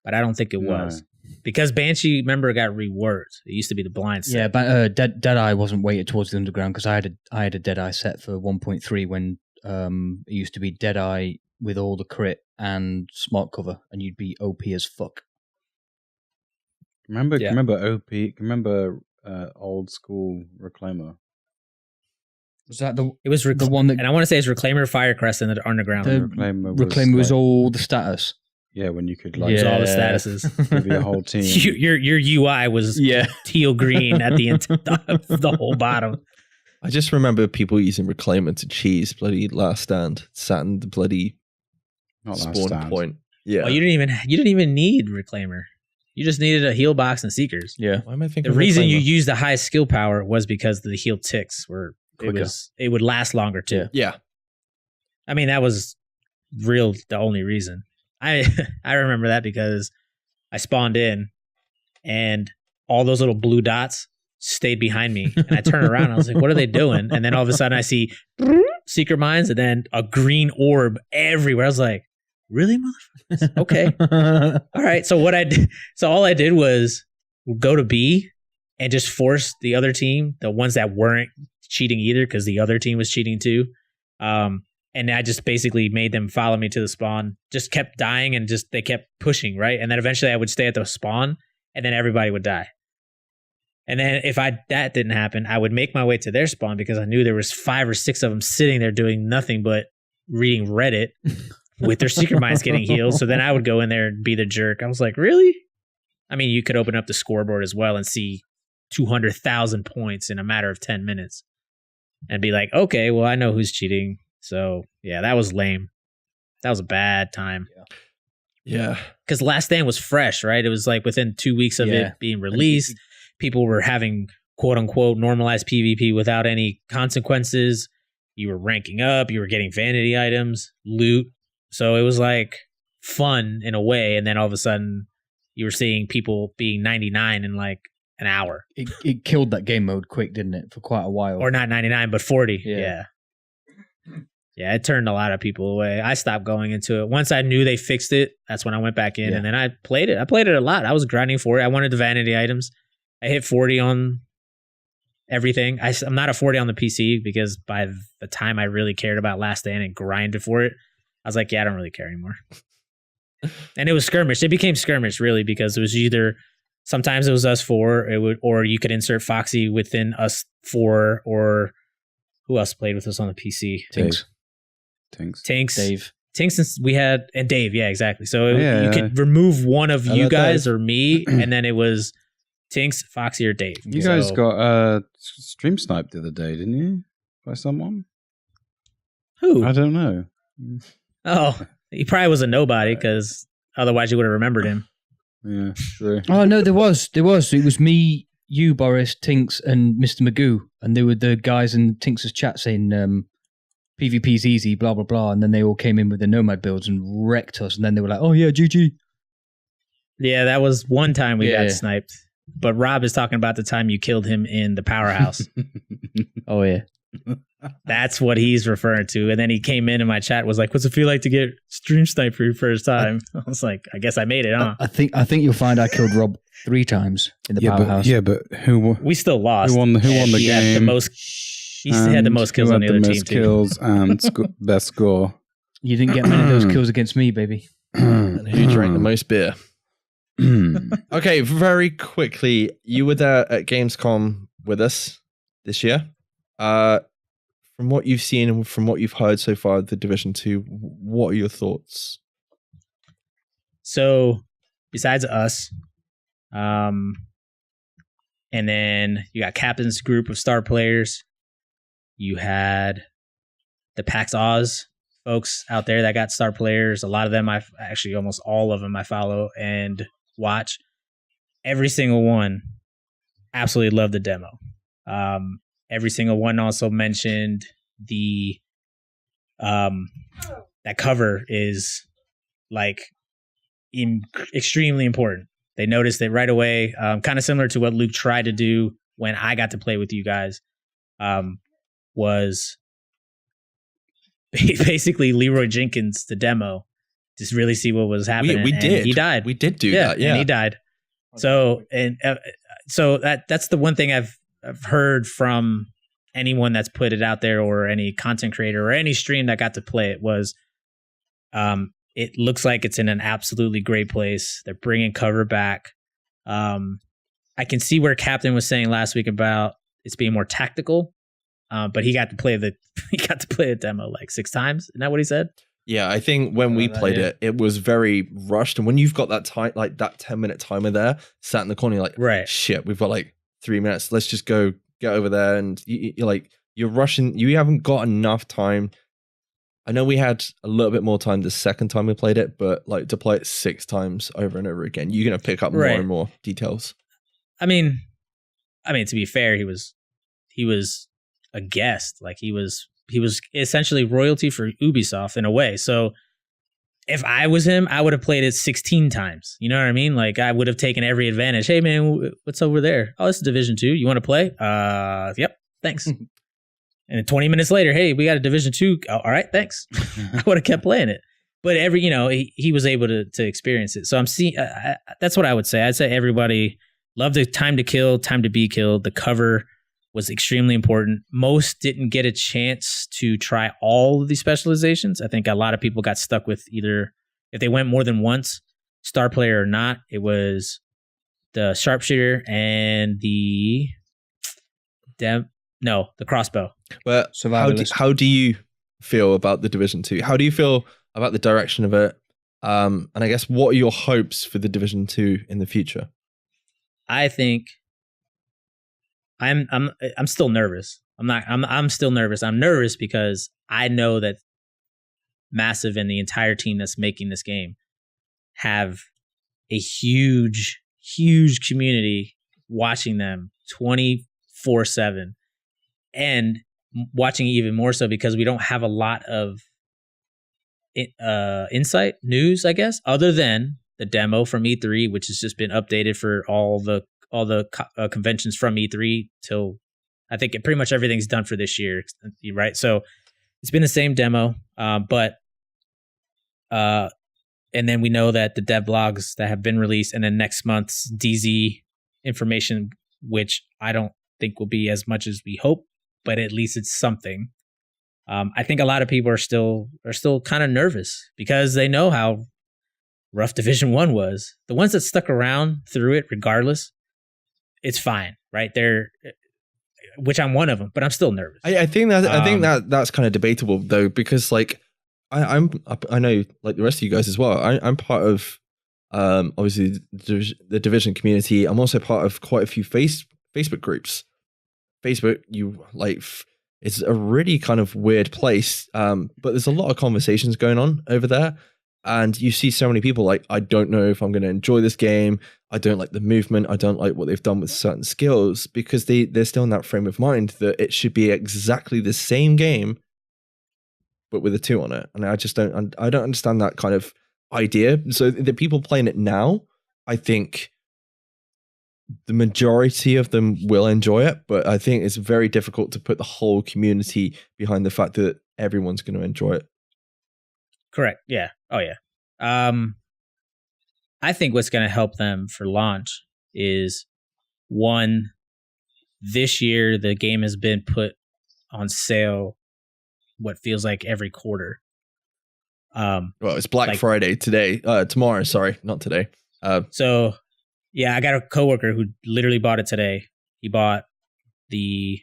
but I don't think it was. Because Banshee, remember, got reworked. It used to be the blind set. Yeah, but Deadeye wasn't weighted towards the Underground, because I had a Deadeye set for 1.3 when it used to be Deadeye with all the crit and smart cover, and you'd be OP as fuck. Remember OP? Remember old school Reclaimer? Was that the one that? And I want to say it's Reclaimer, Firecrest, and the Underground. The Reclaimer was all the status. Yeah, when you could all the statuses. Give your whole team. Your UI was teal green at the whole bottom. I just remember people using Reclaimer to cheese bloody Last Stand, sat in the bloody spawn point. Yeah. Oh, you didn't even need Reclaimer. You just needed a heal box and Seekers. Yeah. Why am I thinking the reason you used the highest skill power was because the heal ticks were quicker. It would last longer too. Yeah. I mean, that was the only reason. I remember that because I spawned in and all those little blue dots stayed behind me, and I turned around and I was like, what are they doing? And then all of a sudden I see Secret Mines and then a green orb everywhere. I was like, really, motherfuckers? Okay. All right. So all I did was go to B and just force the other team, the ones that weren't cheating either, because the other team was cheating too. And I just basically made them follow me to the spawn, just kept dying, and they kept pushing, right? And then eventually I would stay at the spawn, and then everybody would die. And then if that didn't happen, I would make my way to their spawn, because I knew there was 5 or 6 of them sitting there doing nothing but reading Reddit with their Secret Mines getting healed. So then I would go in there and be the jerk. I was like, really? I mean, you could open up the scoreboard as well and see 200,000 points in a matter of 10 minutes and be like, okay, well, I know who's cheating. So, yeah, that was lame. That was a bad time. Yeah. Because Last Stand was fresh, right? It was like within 2 weeks of it being released. People were having, quote unquote, normalized PvP without any consequences. You were ranking up. You were getting vanity items, loot. So it was like fun in a way, and then all of a sudden you were seeing people being 99 in like an hour. It killed that game mode quick, didn't it? For quite a while. Or not 99, but 40. Yeah. Yeah, it turned a lot of people away. I stopped going into it. Once I knew they fixed it, that's when I went back in, and then I played it. I played it a lot. I was grinding for it. I wanted the vanity items. I hit 40 on everything. I'm not a 40 on the PC because by the time I really cared about Last Stand and grinded for it, I was like, yeah, I don't really care anymore. And it was skirmish. It became skirmish really because it was either sometimes it was us four, or you could insert Foxy within us four, or who else played with us on the PC? Tinks. Dave. Tinks, we had, and Dave, yeah, exactly. So you could remove one of you guys or me, and then it was Tinks, Foxy, or Dave. You guys got stream sniped the other day, didn't you? By someone? Who? I don't know. Oh, he probably was a nobody because otherwise you would have remembered him. Yeah, true. Oh no, there was. It was me, you, Boris, Tinks, and Mr. Magoo, and they were the guys in Tinks' chat saying PvP's easy, blah blah blah, and then they all came in with the nomad builds and wrecked us, and then they were like, "Oh yeah, GG." Yeah, that was one time we got sniped. But Rob is talking about the time you killed him in the powerhouse. Oh yeah, that's what he's referring to. And then he came in my chat, was like, "What's it feel like to get stream sniped for your first time?" I was like, "I guess I made it, huh?" I think you'll find I killed Rob 3 times in the powerhouse. But who? We still lost. Who won the game? Had the most. He had the most kills on the other team too. Kills and best score. You didn't get many of those kills against me, baby. And who drank the most beer? Okay, very quickly, you were there at Gamescom with us this year. From what you've seen and from what you've heard so far of the Division 2, what are your thoughts? So, besides us, and then you got Captain's group of star players. You had the PAX Oz folks out there that got star players. A lot of them, almost all of them I follow and watch. Every single one absolutely loved the demo. Every single one also mentioned the that cover is like extremely important. They noticed it right away, kind of similar to what Luke tried to do when I got to play with you guys. Was basically Leroy Jenkins the demo, just really see what was happening. We did. He died. We did do that. Yeah, and he died. So that's the one thing I've heard from anyone that's put it out there, or any content creator or any stream that got to play it, was it looks like it's in an absolutely great place. They're bringing cover back. I can see where Captain was saying last week about it's being more tactical. But he got to play the demo like 6 times. Isn't that what he said? Yeah, I think when we played it was very rushed. And when you've got that time, like that 10-minute timer there, sat in the corner, you're like, right, shit, we've got like 3 minutes. Let's just go get over there. And you're rushing. You haven't got enough time. I know we had a little bit more time the second time we played it, but like to play it 6 times over and over again, you're gonna pick up more and more details. I mean, to be fair, he was a guest. Like he was essentially royalty for Ubisoft in a way. So if I was him, I would have played it 16 times. You know what I mean? Like I would have taken every advantage. Hey man, what's over there? Oh, this is Division 2. You want to play? Yep. Thanks. And then 20 minutes later, hey, we got a Division 2. Oh, all right, thanks. I would have kept playing it. But he was able to experience it. So I'm seeing. That's what I would say. I'd say everybody loved the time to kill, time to be killed. The cover was extremely important. Most didn't get a chance to try all of these specializations. I think a lot of people got stuck with either, if they went more than once, star player or not, it was the sharpshooter and the crossbow. But how do you feel about the Division 2? How do you feel about the direction of it? And I guess what are your hopes for the Division 2 in the future? I think I'm still nervous. I'm still nervous. I'm nervous because I know that Massive and the entire team that's making this game have a huge, huge community watching them 24/7, and watching even more so because we don't have a lot of insight news, I guess, other than the demo from E3, which has just been updated for all the conventions from E3 till I think pretty much everything's done for this year, right? So it's been the same demo, but and then we know that the devlogs that have been released, and then next month's DZ information, which I don't think will be as much as we hope, but at least it's something. I think a lot of people are still kind of nervous because they know how rough Division 1 was. The ones that stuck around through it, regardless, it's fine, right? Which I'm one of them, but I'm still nervous. I think that's kind of debatable though, because like I know like the rest of you guys as well. I'm part of obviously the Division community. I'm also part of quite a few Facebook groups. Facebook, it's a really kind of weird place, but there's a lot of conversations going on over there, and you see so many people like, I don't know if I'm going to enjoy this game. I don't like the movement. I don't like what they've done with certain skills, because they're still in that frame of mind that it should be exactly the same game, but with a 2 on it. And I don't understand that kind of idea. So the people playing it now, I think the majority of them will enjoy it, but I think it's very difficult to put the whole community behind the fact that everyone's going to enjoy it. Correct. Yeah. Oh yeah. I think what's going to help them for launch is, one, this year the game has been put on sale what feels like every quarter. Well, it's Black Friday tomorrow, sorry, not today. So yeah, I got a coworker who literally bought it today. He bought the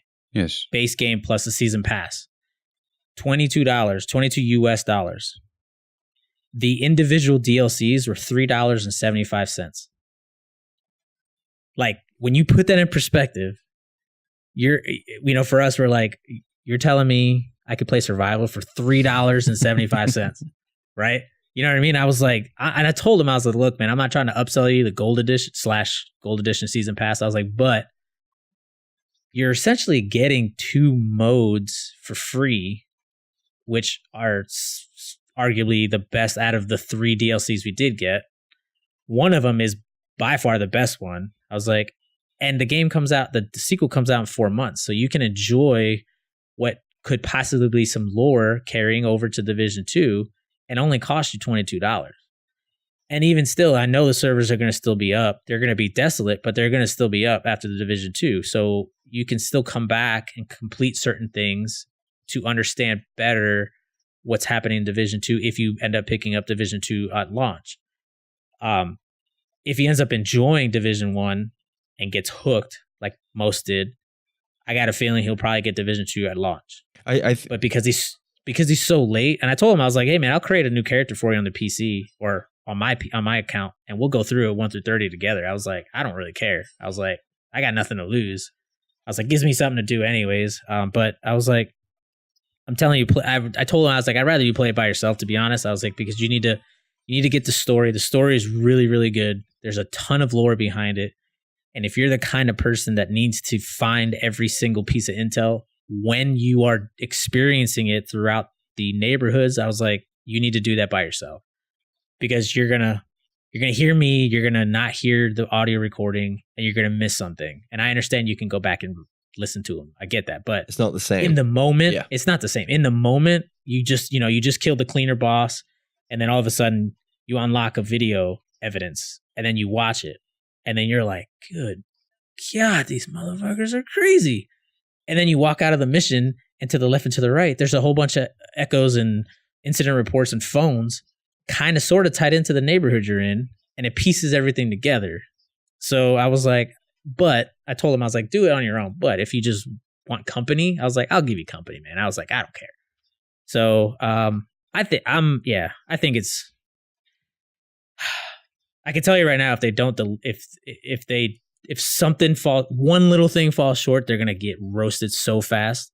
base game plus the season pass. $22, 22 US dollars. The individual DLCs were $3.75. Like, when you put that in perspective, for us, we're like, you're telling me I could play survival for $3.75, right? You know what I mean? I was like, and I told him, I was like, look, man, I'm not trying to upsell you the Gold Edition season pass. I was like, but you're essentially getting 2 modes for free, which are arguably the best out of the 3 DLCs we did get. One of them is by far the best one. I was like, and the game comes out, the sequel comes out in 4 months, so you can enjoy what could possibly be some lore carrying over to Division 2 and only cost you $22. And even still, I know the servers are going to still be up. They're going to be desolate, but they're going to still be up after the Division 2. So you can still come back and complete certain things to understand better what's happening in Division 2 if you end up picking up Division 2 at launch. If he ends up enjoying Division 1 and gets hooked like most did, I got a feeling he'll probably get Division 2 at launch. But because he's so late, and I told him, I was like, hey man, I'll create a new character for you on the PC or on my account, and we'll go through it 1 through 30 together. I was like, I don't really care. I was like, I got nothing to lose. I was like, gives me something to do anyways. But I was like, I'm telling you, I told him, I was like, I'd rather you play it by yourself, to be honest. I was like, because you need to get the story. The story is really, really good. There's a ton of lore behind it. And if you're the kind of person that needs to find every single piece of intel when you are experiencing it throughout the neighborhoods, I was like, you need to do that by yourself, because you're gonna hear me, you're gonna not hear the audio recording, and you're gonna miss something. And I understand you can go back and listen to them. I get that, but it's not the same. In the moment, It's not the same. In the moment, you just killed the cleaner boss, and then all of a sudden you unlock a video evidence, and then you watch it, and then you're like, good God, these motherfuckers are crazy. And then you walk out of the mission, and to the left and to the right, there's a whole bunch of echoes and incident reports and phones kind of sort of tied into the neighborhood you're in, and it pieces everything together. So I was like, but I told him, I was like, do it on your own. But if you just want company, I was like, I'll give you company, man. I was like, I don't care. So I think it's, I can tell you right now, if they don't, if something one little thing falls short, they're going to get roasted so fast.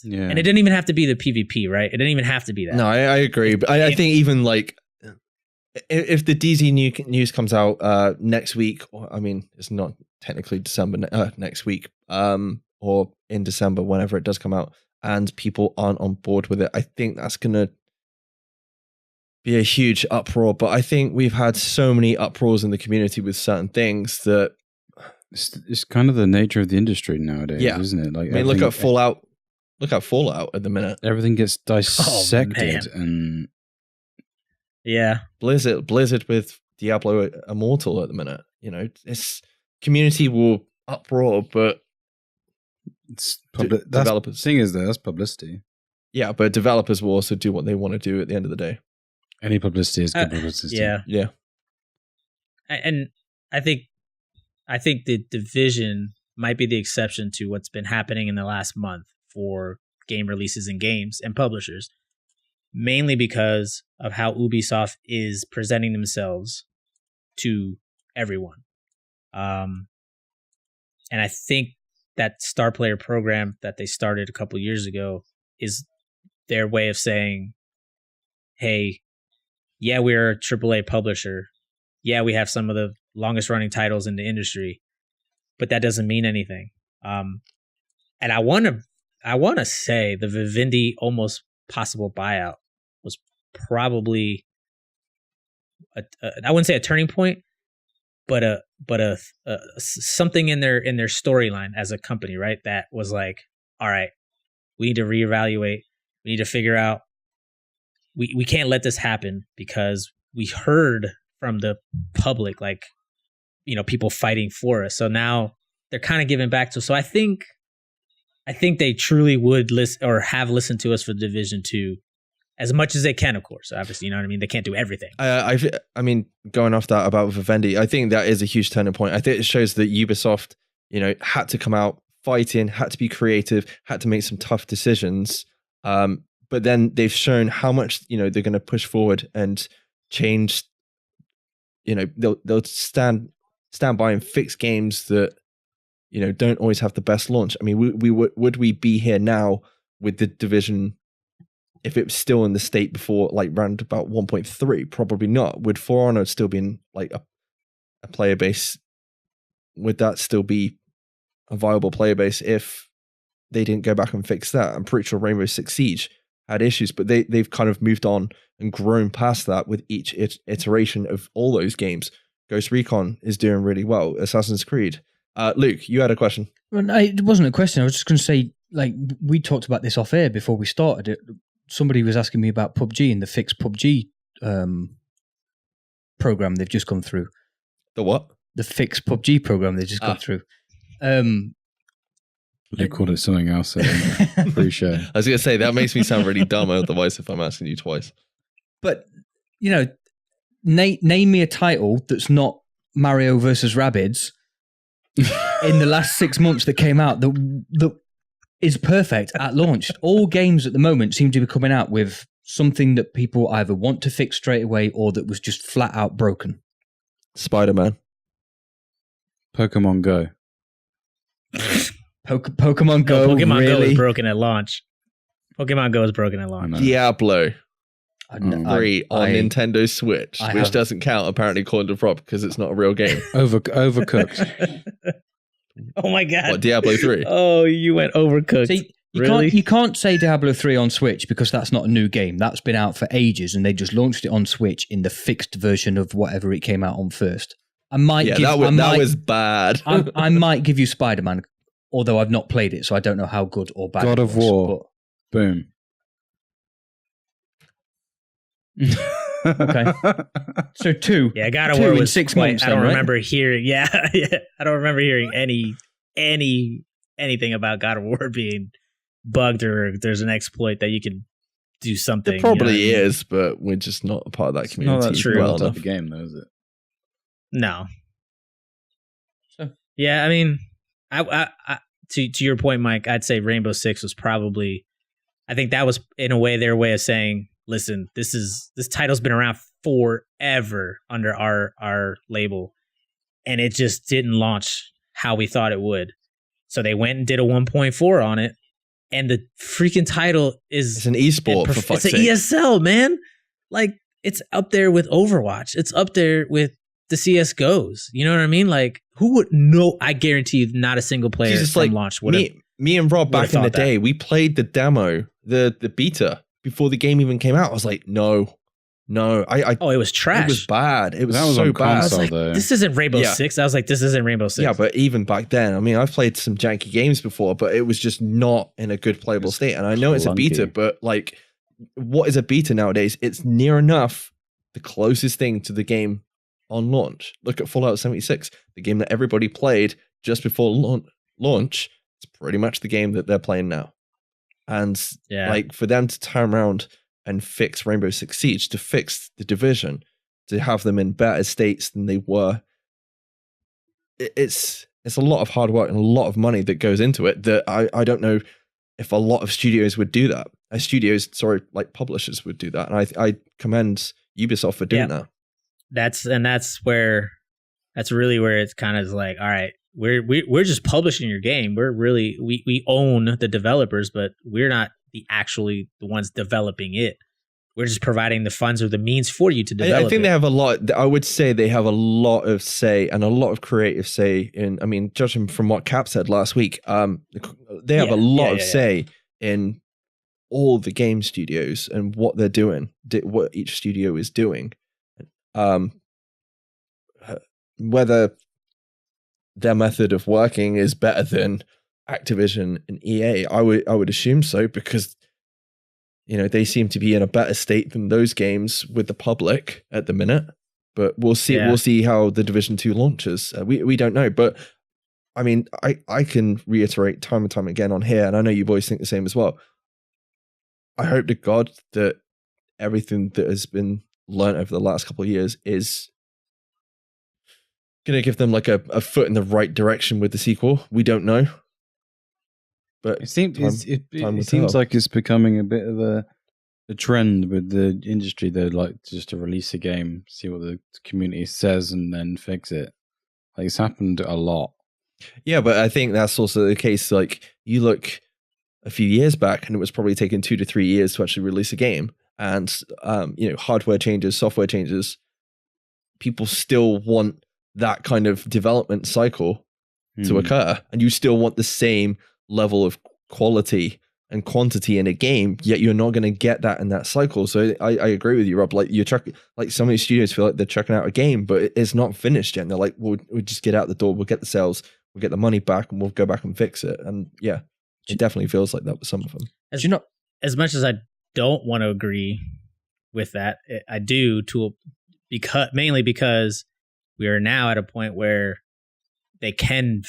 Yeah. And it didn't even have to be the PvP, right? It didn't even have to be that. No, I agree. But I think even like, if the DZ news comes out next week, or I mean, it's not technically December next week, or in December, whenever it does come out, and people aren't on board with it, I think that's gonna be a huge uproar, but I think we've had so many uproars in the community with certain things that it's kind of the nature of the industry nowadays, isn't it? Like, I mean, look at Fallout. Look at Fallout at the minute. Everything gets dissected, and Blizzard with Diablo Immortal at the minute. You know, it's community will uproar, but it's developers. Thing is, that's publicity. Yeah, but developers will also do what they want to do at the end of the day. Any publicity is good publicity. Yeah. And I think the Division might be the exception to what's been happening in the last month for game releases and games and publishers, mainly because of how Ubisoft is presenting themselves to everyone. And I think that Star Player program that they started a couple years ago is their way of saying, hey, yeah, we're a AAA publisher. Yeah, we have some of the longest running titles in the industry, but that doesn't mean anything. And I want to say the Vivendi almost possible buyout was probably I wouldn't say a turning point, but a something in their storyline as a company, right? That was like, all right, we need to reevaluate. We need to figure out. We can't let this happen because we heard from the public, like, you know, people fighting for us. So now they're kind of giving back to. So I think they truly would listen or have listened to us for Division 2 as much as they can, of course. Obviously, you know what I mean? They can't do everything. I mean, going off that about Vivendi, I think that is a huge turning point. I think it shows that Ubisoft, you know, had to come out fighting, had to be creative, had to make some tough decisions. But then they've shown how much, you know, they're going to push forward and change. You know, they'll stand by and fix games that, you know, don't always have the best launch. I mean, would we be here now with the Division if it was still in the state before, like, round about 1.3? Probably not. Would For Honor still be in, like, a player base? Would that still be a viable player base if they didn't go back and fix that? I'm pretty sure Rainbow Six Siege had issues, but they've kind of moved on and grown past that with each iteration of all those games. Ghost Recon is doing really well. Assassin's Creed. Luke, you had a question. Well, it wasn't a question. I was just going to say, like, we talked about this off air before we started it. Somebody was asking me about PUBG and the fixed PUBG program they've just gone through. The what? The fixed PUBG program they've just gone through. They called it something else. So appreciate. I was going to say, that makes me sound really dumb otherwise if I'm asking you twice. But, you know, name me a title that's not Mario versus Rabbids in the last 6 months that came out that is perfect at launch. All games at the moment seem to be coming out with something that people either want to fix straight away or that was just flat out broken. Spider-Man. Pokemon Go. Pokemon Go. No, Pokemon really? Go is broken at launch. Pokemon Go is broken at launch. Diablo. Free on Nintendo Switch, which doesn't count apparently according to Rob because it's not a real game. Overcooked. Oh my god! What, Diablo 3? Oh, you went Overcooked. See, really? You can't say Diablo 3 on Switch because that's not a new game. That's been out for ages, and they just launched it on Switch in the fixed version of whatever it came out on first. That was bad. I might give you Spider-Man, although I've not played it, so I don't know how good or bad. God it of was, War. Boom. Okay. So 2. Yeah, God of War was 6 quite, months. I don't remember hearing. Yeah, I don't remember hearing anything about God of War being bugged or there's an exploit that you can do something. There probably is, but we're just not a part of that community. Not that true. Well Type of game, though, is it? No. So yeah, I mean, I to your point, Mike, I'd say Rainbow Six was probably. I think that was in a way their way of saying, listen, this title's been around forever under our label, and it just didn't launch how we thought it would. So they went and did a 1.4 on it, and the freaking title is it's an esport for fuck's sake. It's an ESL, man. Like, it's up there with Overwatch. It's up there with the CS:GOs. You know what I mean? Like, who would know? I guarantee you, not a single player from launch would have. Me and Rob back in the day, we played the demo, the beta before the game even came out. I was like, no, No, it was trash. It was bad. It was That was so on bad. I was console, like, though. this isn't Rainbow Yeah. Six. I was like, this isn't Rainbow Six. Yeah, but even back then, I mean, I've played some janky games before, but it was just not in a good playable state. And I know it's a beta, clunky. but like, what is a beta nowadays? It's near enough the closest thing to the game on launch. Look at Fallout 76, the game that everybody played just before launch. It's pretty much the game that they're playing now. And like for them to turn around and fix Rainbow Six Siege, to fix the Division, to have them in better states than they were, it's a lot of hard work and a lot of money that goes into it that I don't know if a lot of studios would do that. Publishers would do that. And I commend Ubisoft for doing that. That's really where it's kind of like, all right, we're just publishing your game. We own the developers, but we're not the ones developing it. We're just providing the funds or the means for you to develop. I think they have a lot. I would say they have a lot of say and a lot of creative say in. I mean, judging from what Cap said last week, they have a lot of say in all the game studios and what they're doing, what each studio is doing. Whether their method of working is better than Activision and EA, I would assume so, because they seem to be in a better state than those games with the public at the minute. But we'll see. Yeah. We'll see how the Division 2 launches. We don't know, but I mean, I can reiterate time and time again on here, and I know you boys think the same as well. I hope to God that everything that has been learned over the last couple of years is going to give them like a foot in the right direction with the sequel. We don't know. But it seems like it's becoming a bit of a trend with the industry. They'd like just to release a game, see what the community says, and then fix it. Like, it's happened a lot. Yeah, but I think that's also the case. Like, you look a few years back, and it was probably taking 2 to 3 years to actually release a game. And hardware changes, software changes. People still want that kind of development cycle to occur, and you still want the same level of quality and quantity in a game, yet you're not going to get that in that cycle. So I agree with you, Rob. Like, some of these studios feel like they're checking out a game, but it's not finished yet. And they're like, we'll just get out the door, we'll get the sales, we'll get the money back, and we'll go back and fix it. And yeah, it definitely feels like that with some of them. As much as I don't want to agree with that, I do, mainly because we are now at a point where they can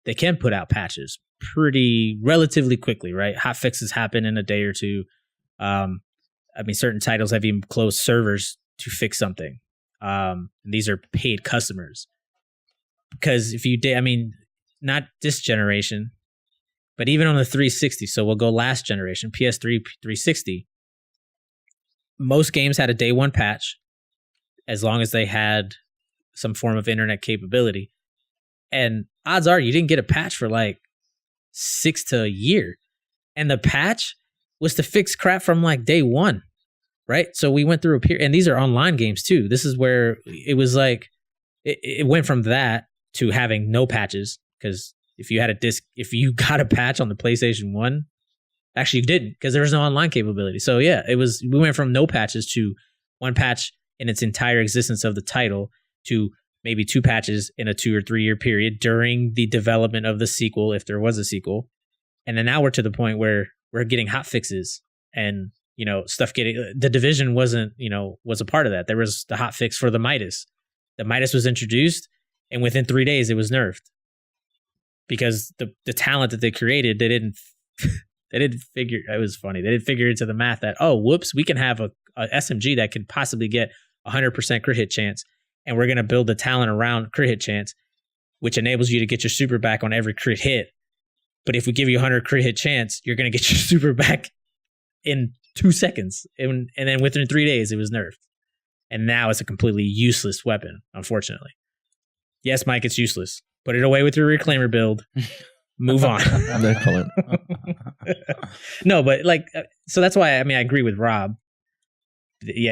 put out patches pretty relatively quickly, right? Hot fixes happen in a day or two. Certain titles have even closed servers to fix something. And these are paid customers. Because if you not this generation, but even on the 360, so we'll go last generation, PS3, 360, most games had a day one patch as long as they had some form of internet capability. And odds are you didn't get a patch for like 6 to a year. And the patch was to fix crap from like day one, right? So we went through a period, and these are online games too. This is where it was like, it went from that to having no patches, because if you got a patch on the PlayStation 1, actually you didn't, because there was no online capability. So yeah, we went from no patches to one patch in its entire existence of the title to maybe 2 patches in a 2 or 3 year period during the development of the sequel, if there was a sequel. And then now we're to the point where we're getting hot fixes and, stuff the Division was a part of that. There was the hot fix for the Midas. The Midas was introduced, and within 3 days it was nerfed because the talent that they created, they didn't figure, it was funny. They didn't figure into the math that, oh, whoops, we can have a SMG that can possibly get 100% crit hit chance. And we're going to build the talent around crit hit chance, which enables you to get your super back on every crit hit. But if we give you 100 crit hit chance, you're going to get your super back in 2 seconds. And then within 3 days, it was nerfed. And now it's a completely useless weapon, unfortunately. Yes, Mike, it's useless. Put it away with your reclaimer build. Move on. No comment. No, but so that's why, I agree with Rob. Yeah,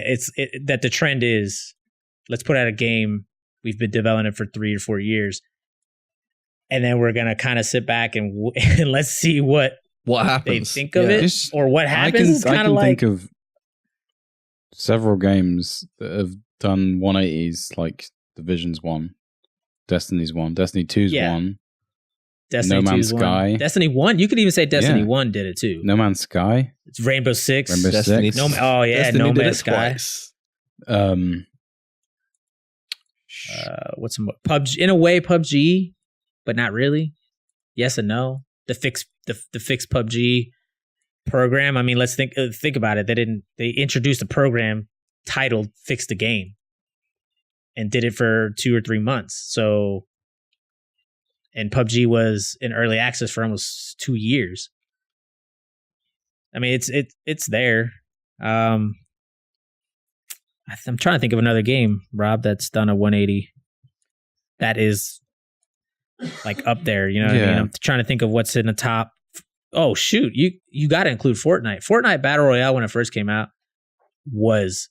that the trend is, let's put out a game. We've been developing it for 3 or 4 years. And then we're going to kind of sit back and let's see what happens. they think of it or what happens. I can think of several games that have done 180s, like Division's 1, Destiny's 1, Destiny 2's 1. Destiny No 2's Man's Sky. 1. Destiny 1? You could even say Destiny 1 did it too. No Man's Sky. It's Rainbow Six. Rainbow Destiny- Six. No Destiny did Man's it Sky. twice. What's some PUBG? In a way, PUBG, but not really. Yes and no. The fix PUBG program. I mean, let's think about it. They introduced a program titled "Fix the Game" and did it for 2 or 3 months. So, and PUBG was in early access for almost 2 years. I mean, it's there. I'm trying to think of another game, Rob, that's done a 180 that is like up there. You know what I mean? I'm trying to think of what's in the top. Oh shoot, you got to include Fortnite. Fortnite Battle Royale when it first came out was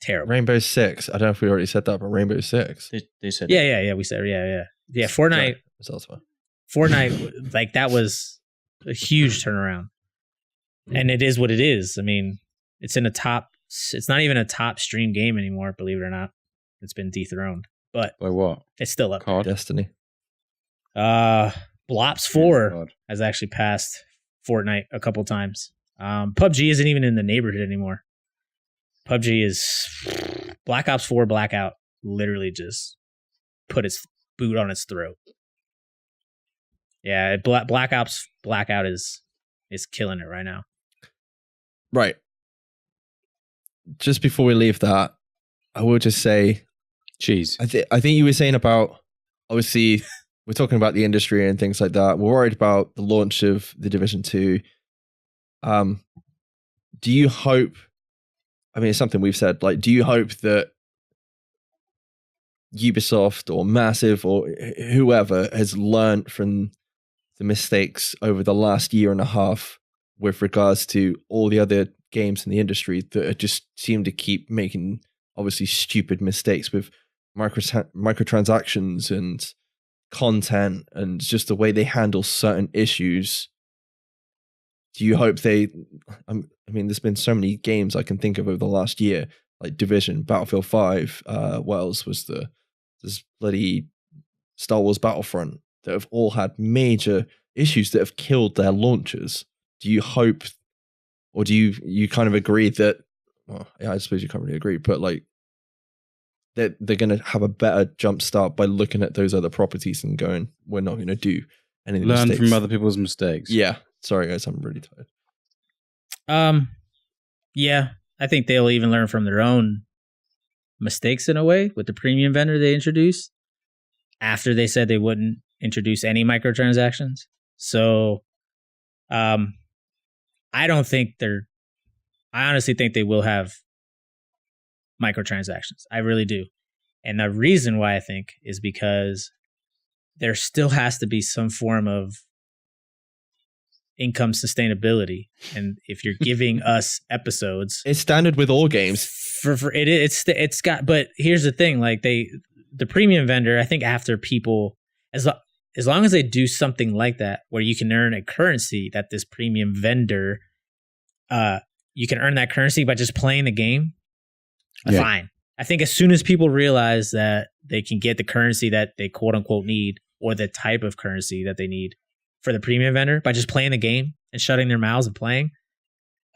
terrible. Rainbow Six. I don't know if we already said that, but Rainbow Six. They said Yeah. We said yeah. Fortnite. It's also Fortnite, like that was a huge turnaround, and it is what it is. I mean, it's in the top. It's not even a top stream game anymore. Believe it or not, it's been dethroned. But By what? it's still up. COD? Destiny. Blops 4 God. has actually passed Fortnite a couple times. PUBG isn't even in the neighborhood anymore. PUBG is Black Ops 4 Blackout literally just put its boot on its throat. Yeah, Black Ops Blackout is killing it right now. Right. Just before we leave that, I will just say, Cheese. I think you were saying about, obviously, we're talking about the industry and things like that. We're worried about the launch of the Division 2. Do you hope, I mean, it's something we've said, like, do you hope that Ubisoft or Massive or whoever has learned from the mistakes over the last year and a half with regards to all the other games in the industry that just seem to keep making obviously stupid mistakes with microtransactions and content and just the way they handle certain issues? Do you hope I mean, there's been so many games I can think of over the last year, like Division, Battlefield 5, what else was this bloody Star Wars Battlefront, that have all had major issues that have killed their launches. Do you hope, or do you kind of agree that, well, yeah, I suppose you can't really agree, but like that they're going to have a better jump start by looking at those other properties and going, we're not going to do anything. Learn mistakes. from other people's mistakes. Yeah. Sorry guys, I'm really tired. Yeah, I think they'll even learn from their own mistakes in a way with the premium vendor they introduced after they said they wouldn't introduce any microtransactions. So, I honestly think they will have microtransactions. I really do. And the reason why I think is because there still has to be some form of income sustainability. And if you're giving us episodes, It's standard with all games. it's got, but here's the thing, like the premium vendor, I think after people, as long as they do something like that, where you can earn a currency that this premium vendor, you can earn that currency by just playing the game. Yeah. Fine. I think as soon as people realize that they can get the currency that they quote unquote need, or the type of currency that they need for the premium vendor by just playing the game and shutting their mouths and playing,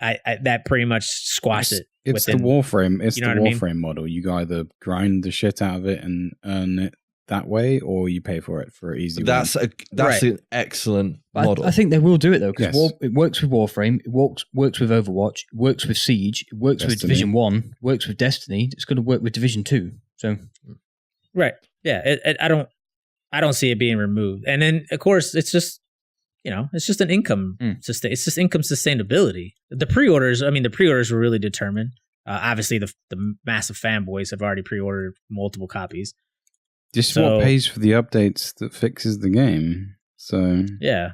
I that pretty much squashed it. It's the Warframe. It's the Warframe model. You either grind the shit out of it and earn it that way, or you pay for it for an easy. That's Right. an excellent model. I think they will do it though, because Yes. it works with Warframe, it works with Overwatch, it works with Siege, it works with Destiny. Division 1, works with Destiny. It's going to work with Division 2. So Right. Yeah. I don't see it being removed. And then of course it's just, it's just an income. It's just income sustainability. The pre-orders were really determined. Obviously the massive fanboys have already pre-ordered multiple copies. just what pays for the updates that fixes the game. So yeah.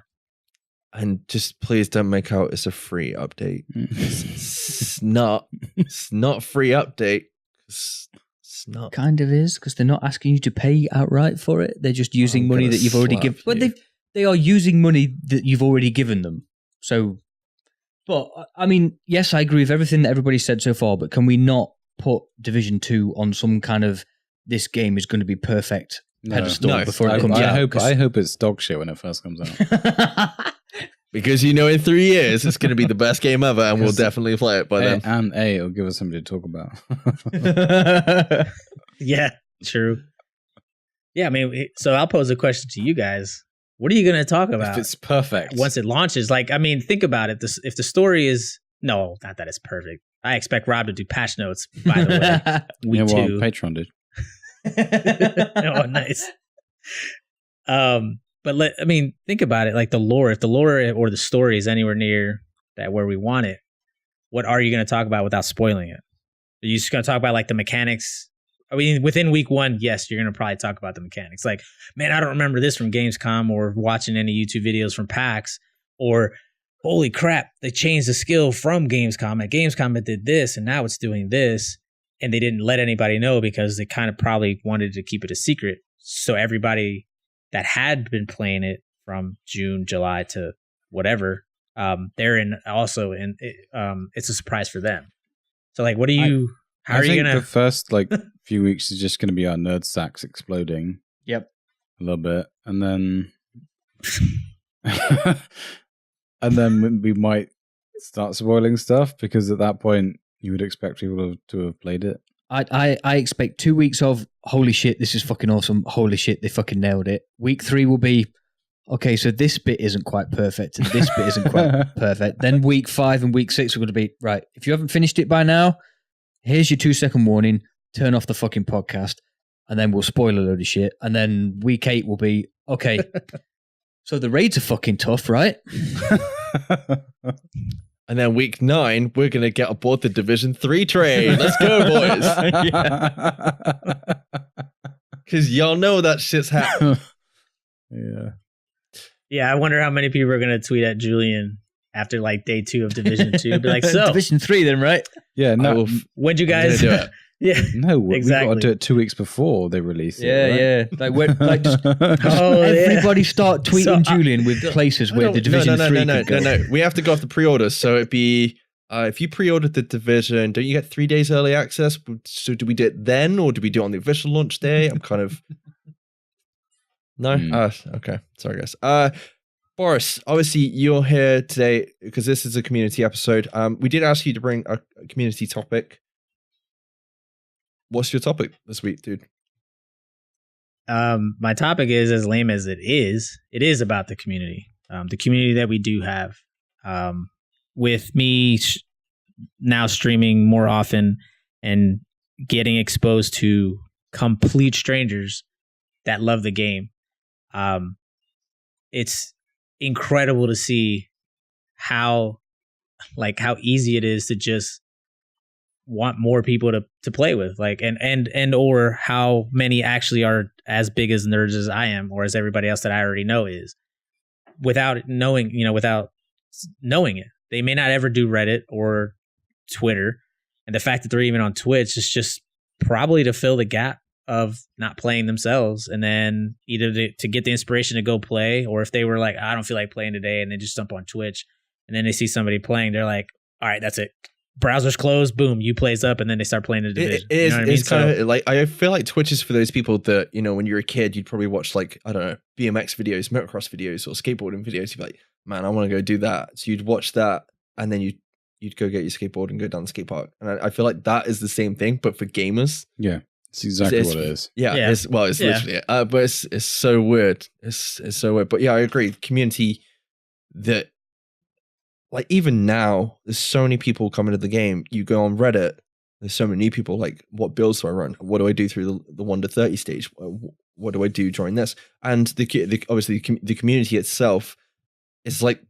And just please don't make out it's a free update. It's not. It's not a free update. It's not. kind of is, because they're not asking you to pay outright for it. They're just using I'm money gonna that you've already slap given. But you. they are using money that you've already given them. So But I mean, yes, I agree with everything that everybody said so far. But can we not put Division 2 on some kind of this game is going to be perfect pedestal before it comes out? I hope it's dog shit when it first comes out. Because in 3 years it's going to be the best game ever, and we'll definitely play it by then. And it'll give us something to talk about. Yeah, true. Yeah, I mean, so I'll pose a question to you guys. What are you going to talk about? If it's perfect. Once it launches, like, I mean, think about it. If the story is, no, not that it's perfect. I expect Rob to do patch notes, by the way. Well, Patreon did. Oh, nice. But I mean, think about it. Like the lore, if the lore or the story is anywhere near that where we want it, what are you going to talk about without spoiling it? Are you just going to talk about like the mechanics? I mean, within week 1, yes, you're going to probably talk about the mechanics. Like, man, I don't remember this from GamesCom, or watching any YouTube videos from PAX, or holy crap, they changed the skill from GamesCom. At GamesCom, it did this, and now it's doing this. And they didn't let anybody know because they kind of probably wanted to keep it a secret. So everybody that had been playing it from June, July to whatever, they're in also, and it's a surprise for them. So, like, what do you? How are you gonna? The first few weeks is just gonna be our nerd sacks exploding. Yep, a little bit, and then and then we might start spoiling stuff, because at that point you would expect people to have played it. I expect 2 weeks of holy shit, this is fucking awesome. Holy shit, they fucking nailed it. Week 3 will be okay, so this bit isn't quite perfect and this bit isn't quite perfect. Then week 5 and week 6 are going to be right. If you haven't finished it by now, here's your 2-second warning. Turn off the fucking podcast, and then we'll spoil a load of shit. And then week 8 will be okay. So the raids are fucking tough, right? And then week 9, we're going to get aboard the Division 3 train. Let's go, boys. Because y'all know that shit's happening. Yeah, I wonder how many people are going to tweet at Julian after like day 2 of Division 2. Be like, so Division 3 then, right? Yeah, no. When'd you guys do it? Yeah, no, exactly. We've got to do it 2 weeks before they release it. Yeah, right? yeah. Like, just everybody start tweeting Julian with places where the Division 3 could go. No. We have to go off the pre-orders. So it'd be, if you pre-ordered the Division, don't you get 3 days early access? So do we do it then, or do we do it on the official launch day? I'm kind of... No? Okay. Sorry, guys. Boris, obviously you're here today because this is a community episode. We did ask you to bring a community topic. What's your topic this week, dude? My topic is, as lame as it is about the community that we do have. With me now streaming more often and getting exposed to complete strangers that love the game. It's incredible to see how easy it is to just want more people to play with, like, and or how many actually are as big as nerds as I am, or as everybody else that I already know is, without knowing it. They may not ever do Reddit or Twitter, and the fact that they're even on Twitch is just probably to fill the gap of not playing themselves, and then either to get the inspiration to go play, or if they were like, I don't feel like playing today, and they just jump on Twitch, and then they see somebody playing, they're like, all right, that's it. Browser's closed, boom, you plays up, and then they start playing the Division. It is, it's kind of like, I feel like Twitch is for those people that, when you're a kid, you'd probably watch, like, I don't know, BMX videos, motocross videos, or skateboarding videos. You'd be like, man, I want to go do that. So you'd watch that, and then you'd go get your skateboard and go down the skate park. And I feel like that is the same thing, but for gamers. Yeah, it's exactly what it is. Yeah. It's literally it. But it's so weird. It's so weird. But yeah, I agree. Community that, like, even now, there's so many people coming to the game. You go on Reddit, there's so many new people. Like, what builds do I run? What do I do through the 1 to 30 stage? What do I do during this? And obviously the community itself is like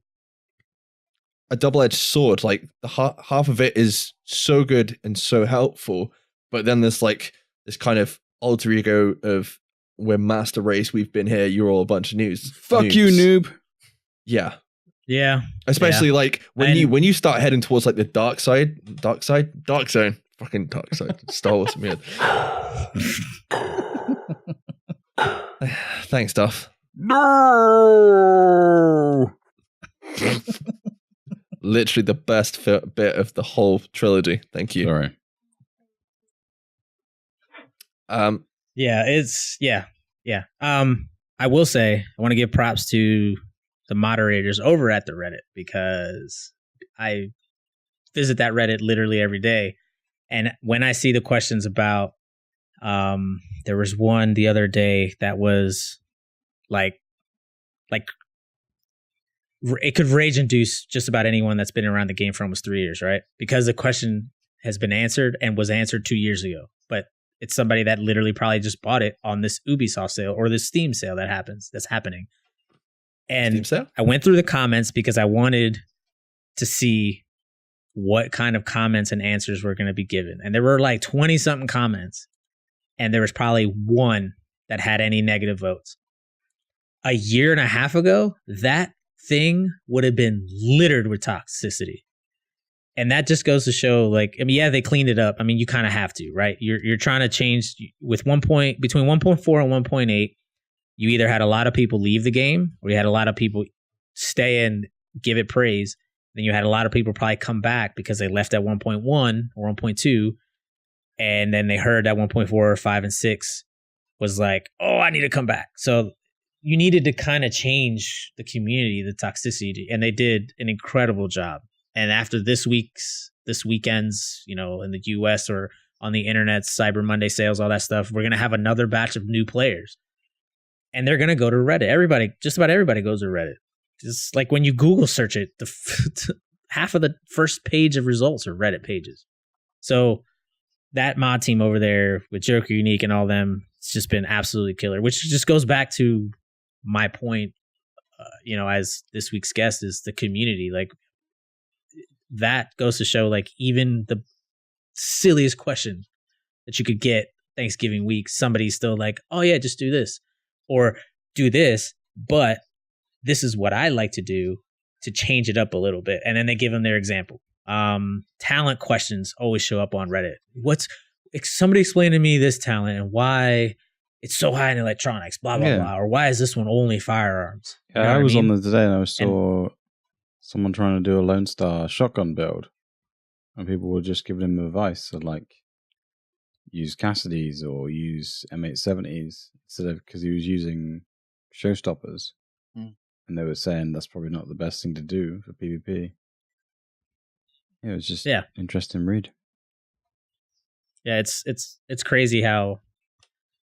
a double-edged sword. Like, the half of it is so good and so helpful, but then there's like this kind of alter ego of, we're master race, we've been here, you're all a bunch of noobs. Fuck you, noob. Yeah. Yeah. Especially like when you start heading towards like the dark zone, fucking dark side, Star Wars, man. Thanks, Duff. No. Literally the best bit of the whole trilogy. Thank you. Sorry. Yeah. I will say I want to give props to the moderators over at the Reddit, because I visit that Reddit literally every day, and when I see the questions about, there was one the other day that was like it could rage induce just about anyone that's been around the game for almost 3 years, right? Because the question has been answered and was answered 2 years ago, but it's somebody that literally probably just bought it on this Ubisoft sale or this Steam sale that's happening. And I went through the comments because I wanted to see what kind of comments and answers were going to be given. And there were like 20 something comments, and there was probably one that had any negative votes. A year and a half ago, that thing would have been littered with toxicity. And that just goes to show, like, I mean, yeah, they cleaned it up. I mean, you kind of have to, right? You're trying to change with between 1.4 and 1.8. You either had a lot of people leave the game, or you had a lot of people stay and give it praise. Then you had a lot of people probably come back because they left at 1.1 or 1.2, and then they heard that 1.4 or 5 and 6 was like, oh, I need to come back. So you needed to kind of change the community, the toxicity, and they did an incredible job. And after this weekend's, in the US or on the internet, Cyber Monday sales, all that stuff, we're going to have another batch of new players. And they're going to go to Reddit. Just about everybody goes to Reddit. Just like when you Google search it, half of the first page of results are Reddit pages. So that mod team over there with Joker Unique and all them, it's just been absolutely killer, which just goes back to my point, as this week's guest is the community. Like, that goes to show, like, even the silliest question that you could get Thanksgiving week, somebody's still like, oh yeah, just do this or do this, but this is what I like to do to change it up a little bit. And then they give them their example. Talent questions always show up on Reddit. Somebody explain to me this talent and why it's so high in electronics, blah, blah, blah. Or why is this one only firearms? Yeah, I was on the today and I saw someone trying to do a Lone Star shotgun build, and people were just giving him advice. So, like, use Cassidy's or use M870s instead of, because he was using showstoppers. And they were saying that's probably not the best thing to do for PvP. Yeah, it was just interesting read. Yeah, it's crazy how,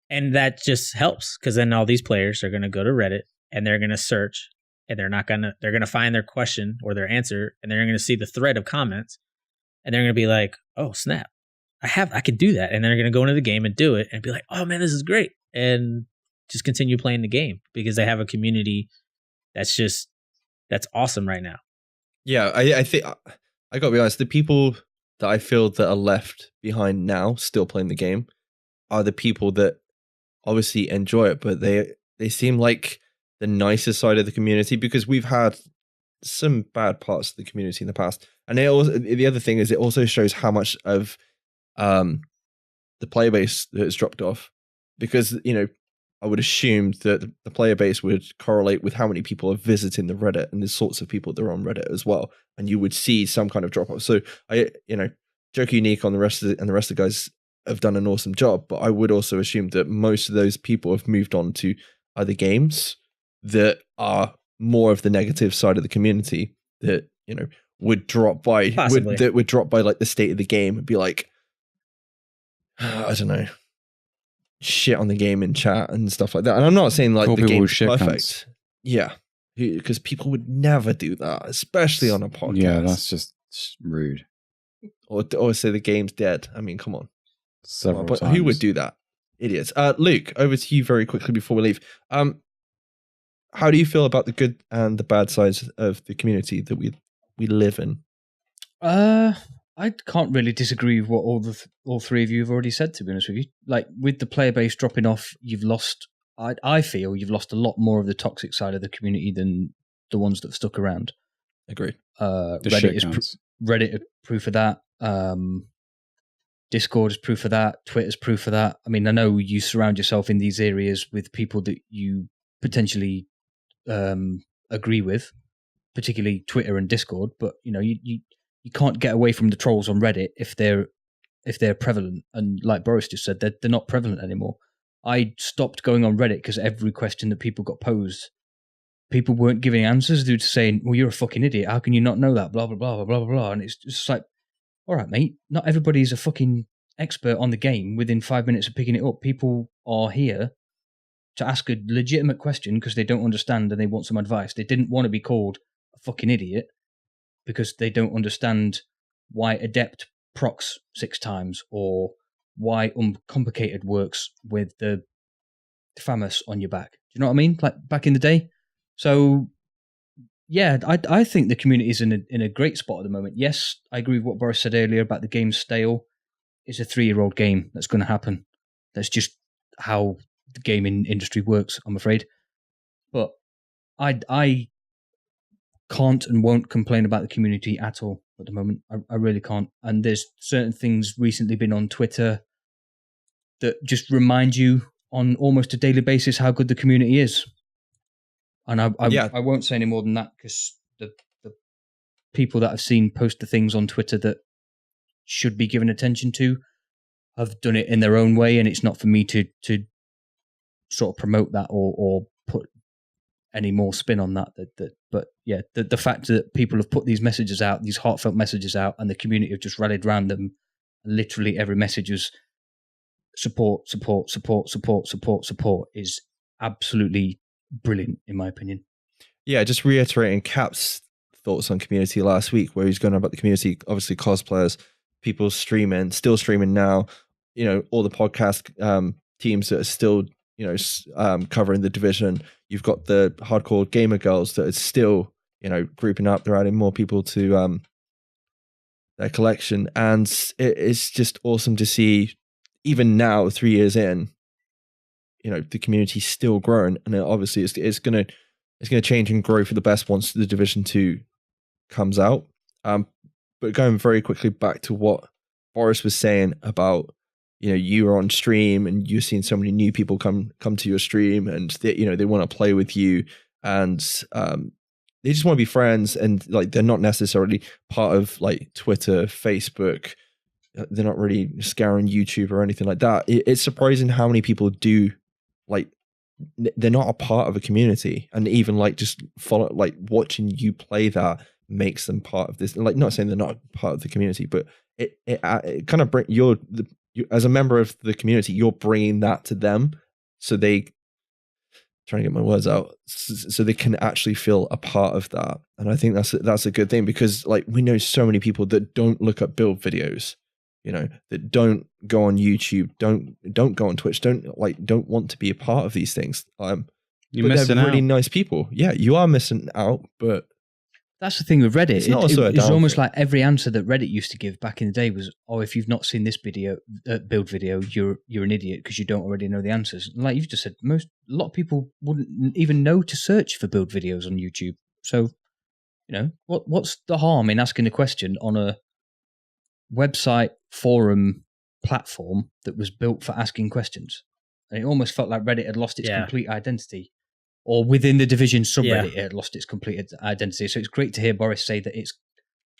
and that just helps, because then all these players are going to go to Reddit and they're going to search, and they're going to find their question or their answer, and they're going to see the thread of comments, and they're going to be like, oh snap, I could do that. And they're going to go into the game and do it and be like, oh man, this is great. And just continue playing the game because they have a community that's awesome right now. Yeah, I think I gotta be honest, the people that I feel that are left behind now still playing the game are the people that obviously enjoy it, but they seem like the nicer side of the community, because we've had some bad parts of the community in the past. And the other thing is, it also shows how much of the player base that has dropped off, because I would assume that the player base would correlate with how many people are visiting the Reddit and the sorts of people that are on Reddit as well, and you would see some kind of drop off. So Joker Unique on the rest of the guys have done an awesome job, but I would also assume that most of those people have moved on to other games that are more of the negative side of the community that would drop by, would drop by like the state of the game and be like, I don't know, shit on the game in chat and stuff like that. And I'm not saying like the game's perfect. Cunts. Yeah, because people would never do that, especially on a podcast. Yeah, that's just rude. Or say the game's dead. I mean, come on. Several but times. Who would do that? Idiots. Luke, over to you very quickly before we leave. How do you feel about the good and the bad sides of the community that we live in? I can't really disagree with what all three of you have already said, to be honest with you. Like, with the player base dropping off, you've lost, I feel you've lost a lot more of the toxic side of the community than the ones that have stuck around. Agreed. Reddit is proof of that. Discord is proof of that. Twitter's proof of that. I mean, I know you surround yourself in these areas with people that you potentially agree with, particularly Twitter and Discord, but you can't get away from the trolls on Reddit if they're prevalent. And like Boris just said, they're not prevalent anymore. I stopped going on Reddit because every question that people got posed, people weren't giving answers. They were just saying, well, you're a fucking idiot. How can you not know that? Blah, blah, blah, blah, blah, blah. And it's just like, all right, mate, not everybody's a fucking expert on the game within 5 minutes of picking it up. People are here to ask a legitimate question because they don't understand and they want some advice. They didn't want to be called a fucking idiot because they don't understand why Adept procs 6 times or why Uncomplicated works with the FAMAS on your back. Do you know what I mean? Like back in the day. So yeah, I think the community is in a great spot at the moment. Yes, I agree with what Boris said earlier about the game stale. It's a 3-year-old game. That's going to happen. That's just how the gaming industry works, I'm afraid. But I can't and won't complain about the community at all at the moment. I really can't. And there's certain things recently been on Twitter that just remind you on almost a daily basis how good the community is. And I won't say any more than that because the people that I've seen post the things on Twitter that should be given attention to have done it in their own way, and it's not for me to sort of promote that or put any more spin on that. But yeah, the fact that people have put these messages out, these heartfelt messages out, and the community have just rallied around them. Literally every message is support is absolutely brilliant in my opinion. Yeah, just reiterating Cap's thoughts on community last week, where he's going on about the community, obviously cosplayers, people streaming, still streaming now, all the podcast teams that are still, covering the Division. You've got the hardcore gamer girls that are still, grouping up. They're adding more people to their collection. And it's just awesome to see, even now, 3 years in, the community's still growing, and obviously it's gonna change and grow for the best once the Division 2 comes out. But going very quickly back to what Boris was saying about, you were on stream and you're seeing so many new people come to your stream, and they want to play with you, and they just want to be friends, and like they're not necessarily part of like Twitter, Facebook. They're not really scouring YouTube or anything like that. It's surprising how many people do, like, they're not a part of a community, and even like just follow, like watching you play that makes them part of this. Like, not saying they're not part of the community, but it kind of you as a member of the community, you're bringing that to them, so they trying to get my words out, so they can actually feel a part of that. And I think that's a good thing, because like we know so many people that don't look at build videos, that don't go on YouTube, don't go on Twitch, don't want to be a part of these things. You're missing out. Really nice people. Yeah, you are missing out, but that's the thing with Reddit. It's almost thing. like every answer that Reddit used to give back in the day was, "Oh, if you've not seen this video, build video, you're an idiot because you don't already know the answers." And like you've just said, a lot of people wouldn't even know to search for build videos on YouTube. So, what's the harm in asking a question on a website forum platform that was built for asking questions? And it almost felt like Reddit had lost its complete identity. Or within the Division subreddit, it had lost its complete identity. So it's great to hear Boris say that it's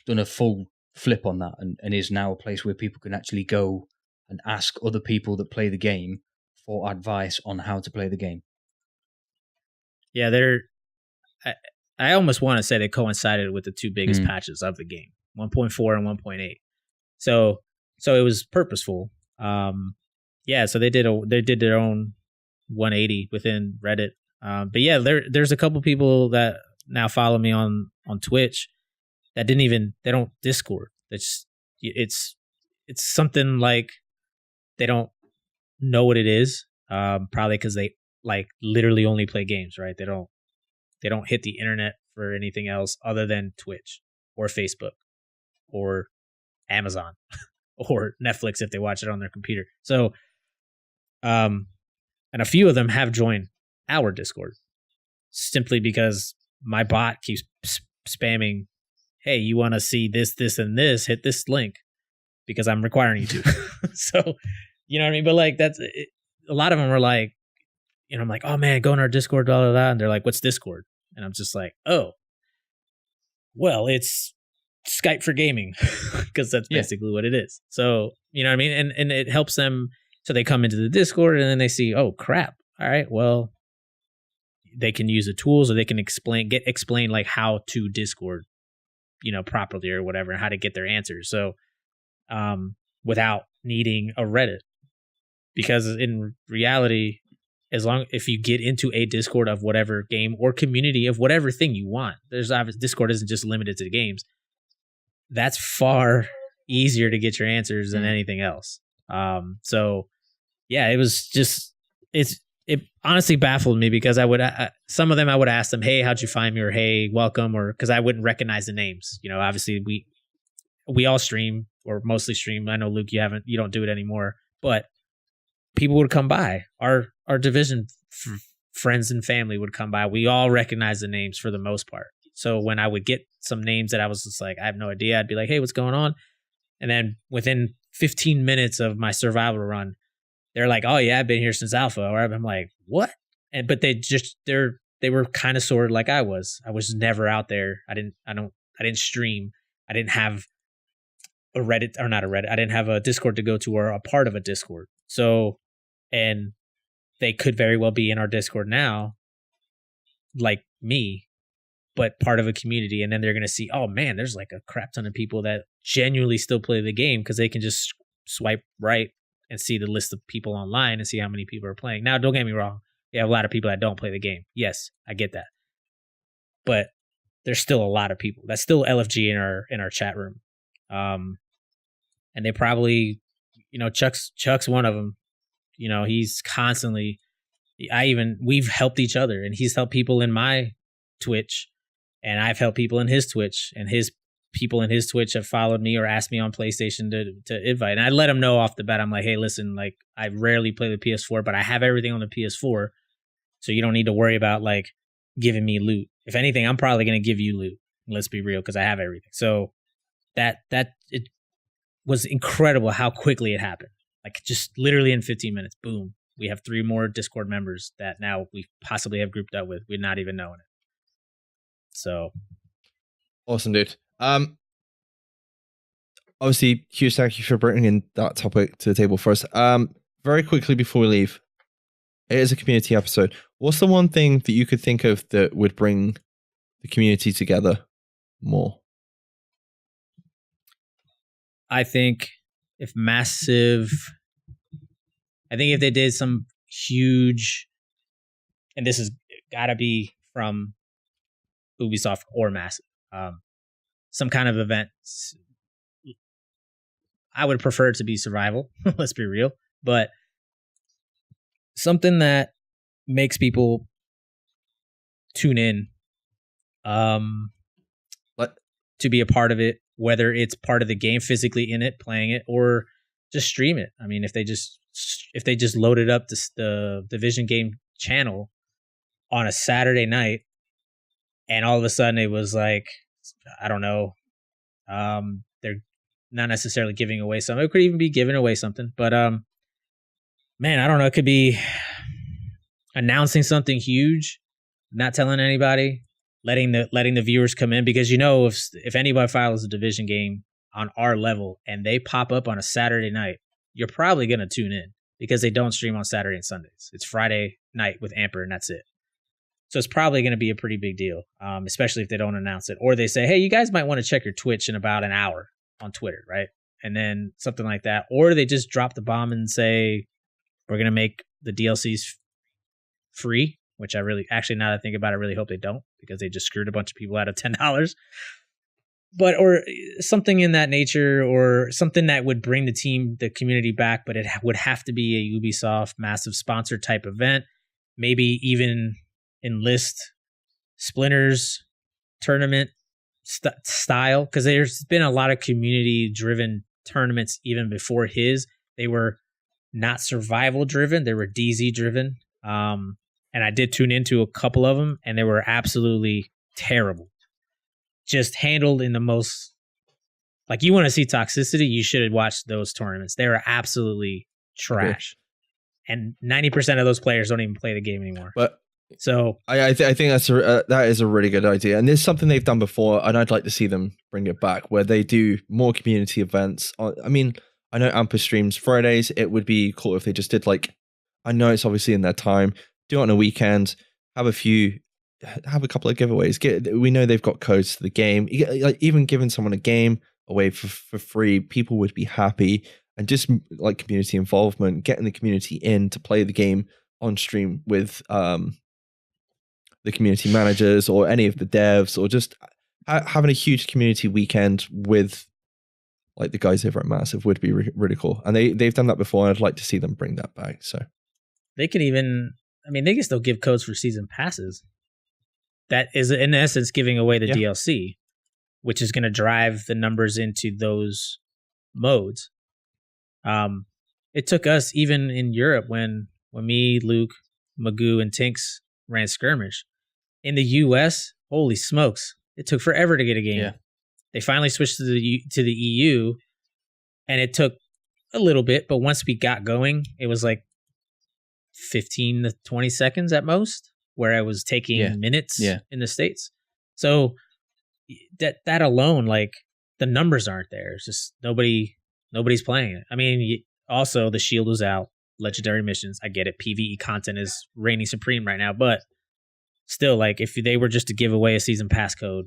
done a full flip on that and is now a place where people can actually go and ask other people that play the game for advice on how to play the game. Yeah, I almost want to say they coincided with the two biggest patches of the game, 1.4 and 1.8. So it was purposeful. So they did their own 180 within Reddit. But yeah, there's a couple people that now follow me on Twitch that they don't Discord. It's something like they don't know what it is. Probably because they like literally only play games, right? They don't hit the internet for anything else other than Twitch or Facebook or Amazon or Netflix if they watch it on their computer. So, and a few of them have joined our Discord simply because my bot keeps spamming, "Hey, you want to see this, and this? Hit this link," because I'm requiring you to. So, you know what I mean? But like that's it, a lot of them are like, I'm like, "Oh man, go in our Discord, blah blah blah," and they're like, "What's Discord?" And I'm just like, "Oh, well, it's Skype for gaming because that's basically what it is. So, you know what I mean? And it helps them. So they come into the Discord and then they see, oh crap. All right, well, they can use the tools or they can explain like how to Discord, you know, properly or whatever, and how to get their answers. So, without needing a Reddit, because in reality, if you get into a Discord of whatever game or community of whatever thing you want, there's obviously Discord isn't just limited to the games. That's far easier to get your answers than anything else. So yeah, it was just, it honestly baffled me because I would, some of them I would ask them, hey, how'd you find me? Or hey, welcome. Or cause I wouldn't recognize the names. You know, obviously we all stream or mostly stream. I know Luke, you don't do it anymore, but people would come by. Our Division friends and family would come by. We all recognize the names for the most part. So when I would get some names that I was just like, I have no idea, I'd be like, hey, what's going on? And then within 15 minutes of my survival run, they're like, oh yeah, I've been here since alpha. Or I'm like, what? But they were kind of sort of like I was. I was never out there. I didn't stream. I didn't have a Reddit or not a Reddit. I didn't have a Discord to go to or a part of a Discord. So, and they could very well be in our Discord now, like me, but part of a community. And then they're going to see, oh man, there's like a crap ton of people that genuinely still play the game because they can just swipe right and see the list of people online and see how many people are playing. Now, don't get me wrong. You have a lot of people that don't play the game. Yes, I get that. But there's still a lot of people. That's still LFG in our chat room. And they probably, you know, Chuck's one of them. You know, he's constantly, we've helped each other, and he's helped people in my Twitch, and I've helped people in his Twitch, and his people in his Twitch have followed me or asked me on PlayStation to invite. And I let him know off the bat, I'm like, hey, listen, like I rarely play the PS4, but I have everything on the PS4. So you don't need to worry about like giving me loot. If anything, I'm probably going to give you loot. Let's be real, because I have everything. So that it was incredible how quickly it happened. Like just literally in 15 minutes, boom. We have 3 more Discord members that now we possibly have grouped up with. We're not even knowing it. So awesome, dude. Obviously, huge thank you for bringing that topic to the table for us. Very quickly before we leave, it is a community episode. What's the one thing that you could think of that would bring the community together more? I think if they did some huge, and this has got to be from Ubisoft or Massive, some kind of event. I would prefer it to be survival. Let's be real, but something that makes people tune in, to be a part of it, whether it's part of the game physically in it, playing it, or just stream it. I mean, if they just loaded up the Division game channel on a Saturday night, and all of a sudden it was like, I don't know, they're not necessarily giving away something. It could even be giving away something, but man, I don't know. It could be announcing something huge, not telling anybody, letting the viewers come in, because you know if anybody follows a Division game on our level and they pop up on a Saturday night, you're probably gonna tune in, because they don't stream on Saturday and Sundays. It's Friday night with Amper, and that's it. So it's probably going to be a pretty big deal, especially if they don't announce it. Or they say, hey, you guys might want to check your Twitch in about an hour on Twitter, right? And then something like that. Or they just drop the bomb and say, we're going to make the DLCs free, which I really, actually, now that I think about it, I really hope they don't, because they just screwed a bunch of people out of $10. But, or something in that nature, or something that would bring the community back, but it would have to be a Ubisoft massive sponsor type event. Maybe even enlist Splinter's tournament style, because there's been a lot of community driven tournaments even before his. They were not survival driven, they were DZ driven, and I did tune into a couple of them, and they were absolutely terrible, just handled in the most, like, you want to see toxicity, you should watch those tournaments. They were absolutely trash. And 90% of those players don't even play the game anymore. But So I think that is a really good idea, and there's something they've done before, and I'd like to see them bring it back, where they do more community events. I mean, I know Amper streams Fridays. It would be cool if they just did like, I know it's obviously in their time, do it on a weekend, have a couple of giveaways. We know they've got codes to the game. Like even giving someone a game away for free, people would be happy, and just like community involvement, getting the community in to play the game on stream with the community managers or any of the devs, or just having a huge community weekend with like the guys over at Massive would be really cool. And they've done that before, and I'd like to see them bring that back. So they could even, they can still give codes for season passes. That is in essence giving away the DLC, which is going to drive the numbers into those modes. It took us, even in Europe, when me, Luke, Magoo, and Tinks ran Skirmish. In the US, holy smokes, it took forever to get a game. Yeah. They finally switched to the EU, and it took a little bit, but once we got going, it was like 15 to 20 seconds at most, where I was taking minutes in the States. So that alone, like, the numbers aren't there. It's just nobody's playing it. I mean, also the shield was out, legendary missions. I get it. PvE content is reigning supreme right now, but still, like, if they were just to give away a season pass code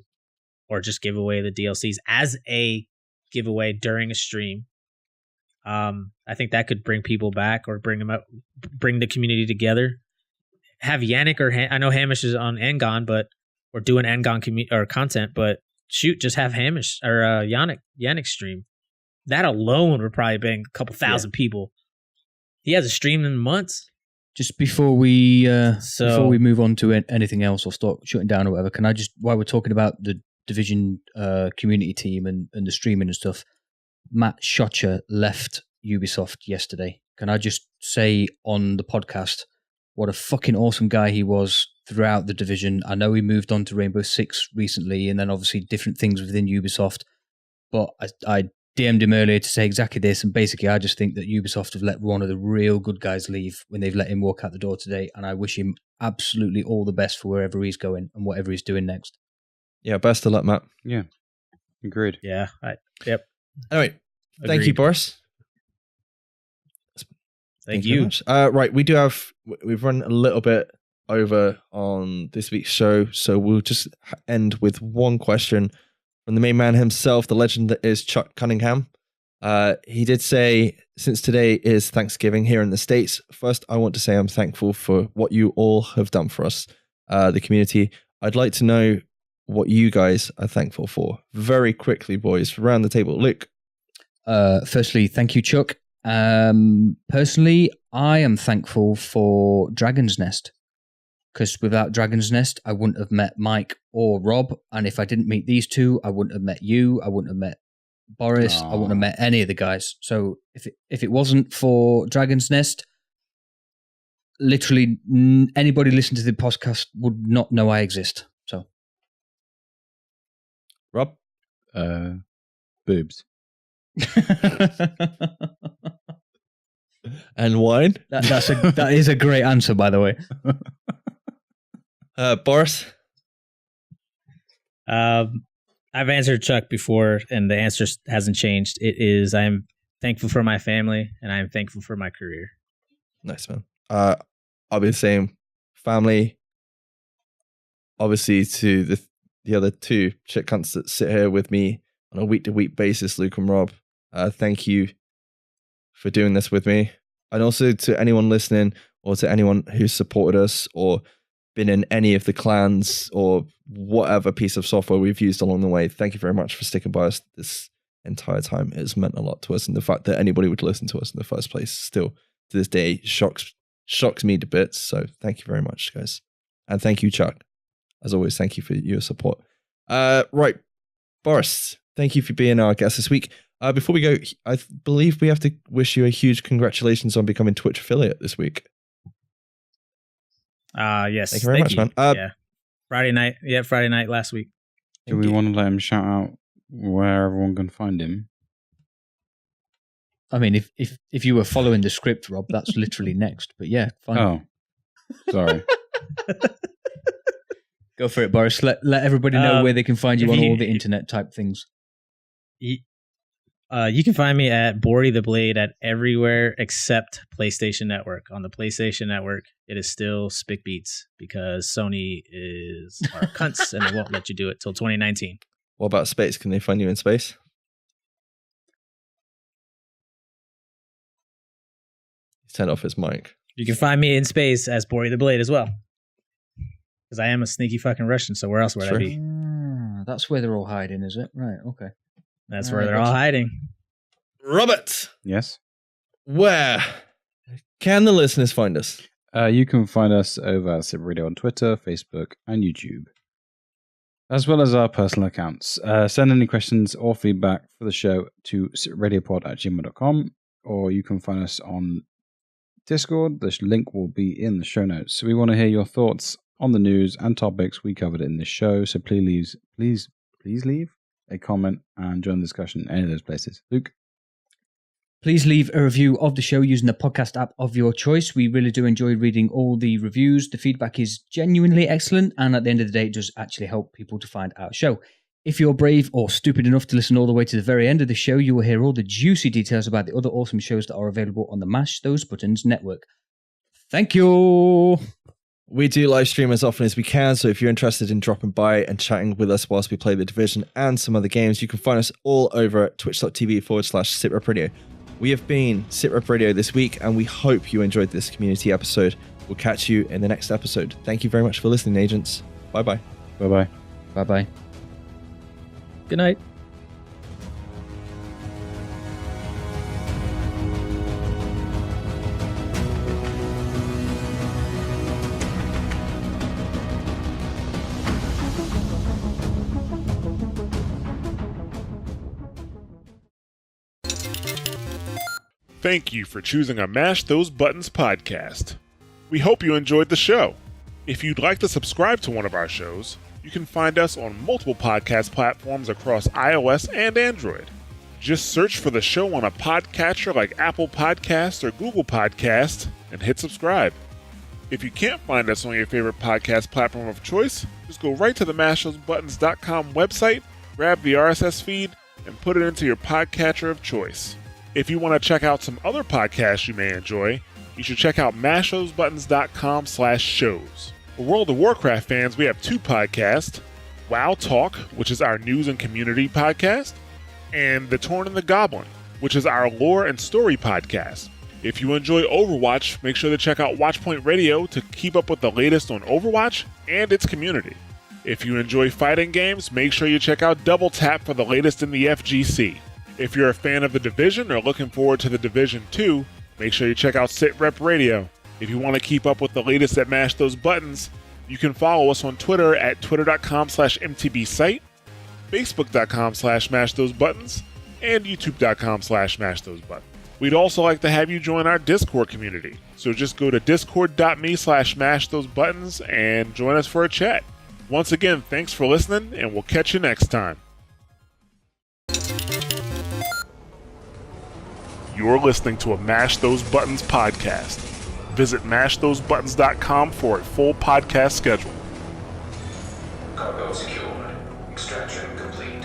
or just give away the DLCs as a giveaway during a stream, I think that could bring people back, or bring the community together. Have Yannick I know Hamish is on Engon, but we're doing Engon content, but shoot, just have Hamish or Yannick stream. That alone would probably bring a couple thousand people. He hasn't streamed in months. Just before we move on to anything else or start shutting down or whatever, can I just, while we're talking about the Division community team and the streaming and stuff, Matt Schotcher left Ubisoft yesterday. Can I just say on the podcast what a fucking awesome guy he was throughout the Division. I know he moved on to Rainbow Six recently, and then obviously different things within Ubisoft, but I DM'd him earlier to say exactly this, and basically I just think that Ubisoft have let one of the real good guys leave when they've let him walk out the door today, and I wish him absolutely all the best for wherever he's going and whatever he's doing next. Yeah, best of luck, Matt. Yeah, agreed. Yeah, yep. Anyway, thank you, Boris. Thank you. Right, we've run a little bit over on this week's show, so we'll just end with one question from the main man himself, the legend that is Chuck Cunningham. He did say, since today is Thanksgiving here in the States, first I want to say I'm thankful for what you all have done for us, the community. I'd like to know what you guys are thankful for. Very quickly, boys, around the table. Luke. Firstly, thank you, Chuck. Personally, I am thankful for Dragon's Nest, because without Dragon's Nest, I wouldn't have met Mike or Rob, and if I didn't meet these two, I wouldn't have met you, I wouldn't have met Boris, I wouldn't have met any of the guys. So if it wasn't for Dragon's Nest, literally anybody listening to the podcast would not know I exist. So, Rob, boobs. And wine. That is a great answer, by the way. Boris. I've answered Chuck before, and the answer hasn't changed. It is, I am thankful for my family, and I am thankful for my career. Nice, man. I'll be the same. Family. Obviously, to the other two chick cunts that sit here with me on a week-to-week basis, Luke and Rob. Thank you for doing this with me. And also to anyone listening, or to anyone who's supported us or been in any of the clans or whatever piece of software we've used along the way. Thank you very much for sticking by us this entire time. It has meant a lot to us, and the fact that anybody would listen to us in the first place still to this day shocks me to bits. So thank you very much, guys. And thank you, Chuck. As always, thank you for your support. Right, Boris, thank you for being our guest this week. Before we go, I believe we have to wish you a huge congratulations on becoming Twitch affiliate this week. Yes. Thank you very much, man. Yeah. Friday night last week. Do we want to let him shout out where everyone can find him? I mean, if you were following the script, Rob, that's literally next. But yeah, fine. Oh, sorry. Go for it, Boris. Let everybody know where they can find you on all the internet type things. You can find me at Borrietheblade at everywhere except PlayStation Network. On the PlayStation Network, it is still Spick Beats because Sony are cunts and they won't let you do it till 2019. What about space? Can they find you in space? He's turned off his mic. You can find me in space as Borrietheblade as well. Because I am a sneaky fucking Russian, so where else would I be? That's where they're all hiding, is it? Right, okay. That's where they're all hiding. Robert! Yes? Where can the listeners find us? You can find us over at SITREP Radio on Twitter, Facebook, and YouTube, as well as our personal accounts. Send any questions or feedback for the show to sitradiopod@gmail.com, or you can find us on Discord. The link will be in the show notes. So we want to hear your thoughts on the news and topics we covered in this show. So please leave a comment and join the discussion in any of those places. Luke? Please leave a review of the show using the podcast app of your choice. We really do enjoy reading all the reviews. The feedback is genuinely excellent, and at the end of the day, it does actually help people to find our show. If you're brave or stupid enough to listen all the way to the very end of the show, you will hear all the juicy details about the other awesome shows that are available on the Mash Those Buttons network. Thank you! We do live stream as often as we can, so if you're interested in dropping by and chatting with us whilst we play The Division and some other games, you can find us all over at twitch.tv/SITREP Radio. We have been SITREP Radio this week, and we hope you enjoyed this community episode. We'll catch you in the next episode. Thank you very much for listening, agents. Bye-bye. Bye-bye. Bye-bye. Good night. Thank you for choosing a Mash Those Buttons podcast. We hope you enjoyed the show. If you'd like to subscribe to one of our shows, you can find us on multiple podcast platforms across iOS and Android. Just search for the show on a podcatcher like Apple Podcasts or Google Podcasts and hit subscribe. If you can't find us on your favorite podcast platform of choice, just go right to the mashthosebuttons.com website, grab the RSS feed, and put it into your podcatcher of choice. If you want to check out some other podcasts you may enjoy, you should check out mashthosebuttons.com/shows. For World of Warcraft fans, we have two podcasts, WoW Talk, which is our news and community podcast, and The Torn and the Goblin, which is our lore and story podcast. If you enjoy Overwatch, make sure to check out Watchpoint Radio to keep up with the latest on Overwatch and its community. If you enjoy fighting games, make sure you check out Double Tap for the latest in the FGC. If you're a fan of The Division or looking forward to The Division 2, make sure you check out SITREP Radio. If you want to keep up with the latest at Mash Those Buttons, you can follow us on Twitter at twitter.com/mtbsite, facebook.com/mashthosebuttons, and youtube.com/mashthosebuttons. We'd also like to have you join our Discord community, so just go to discord.me/mashthosebuttons and join us for a chat. Once again, thanks for listening, and we'll catch you next time. You're listening to a Mash Those Buttons podcast. Visit mashthosebuttons.com for a full podcast schedule. Cargo secured. Extraction complete.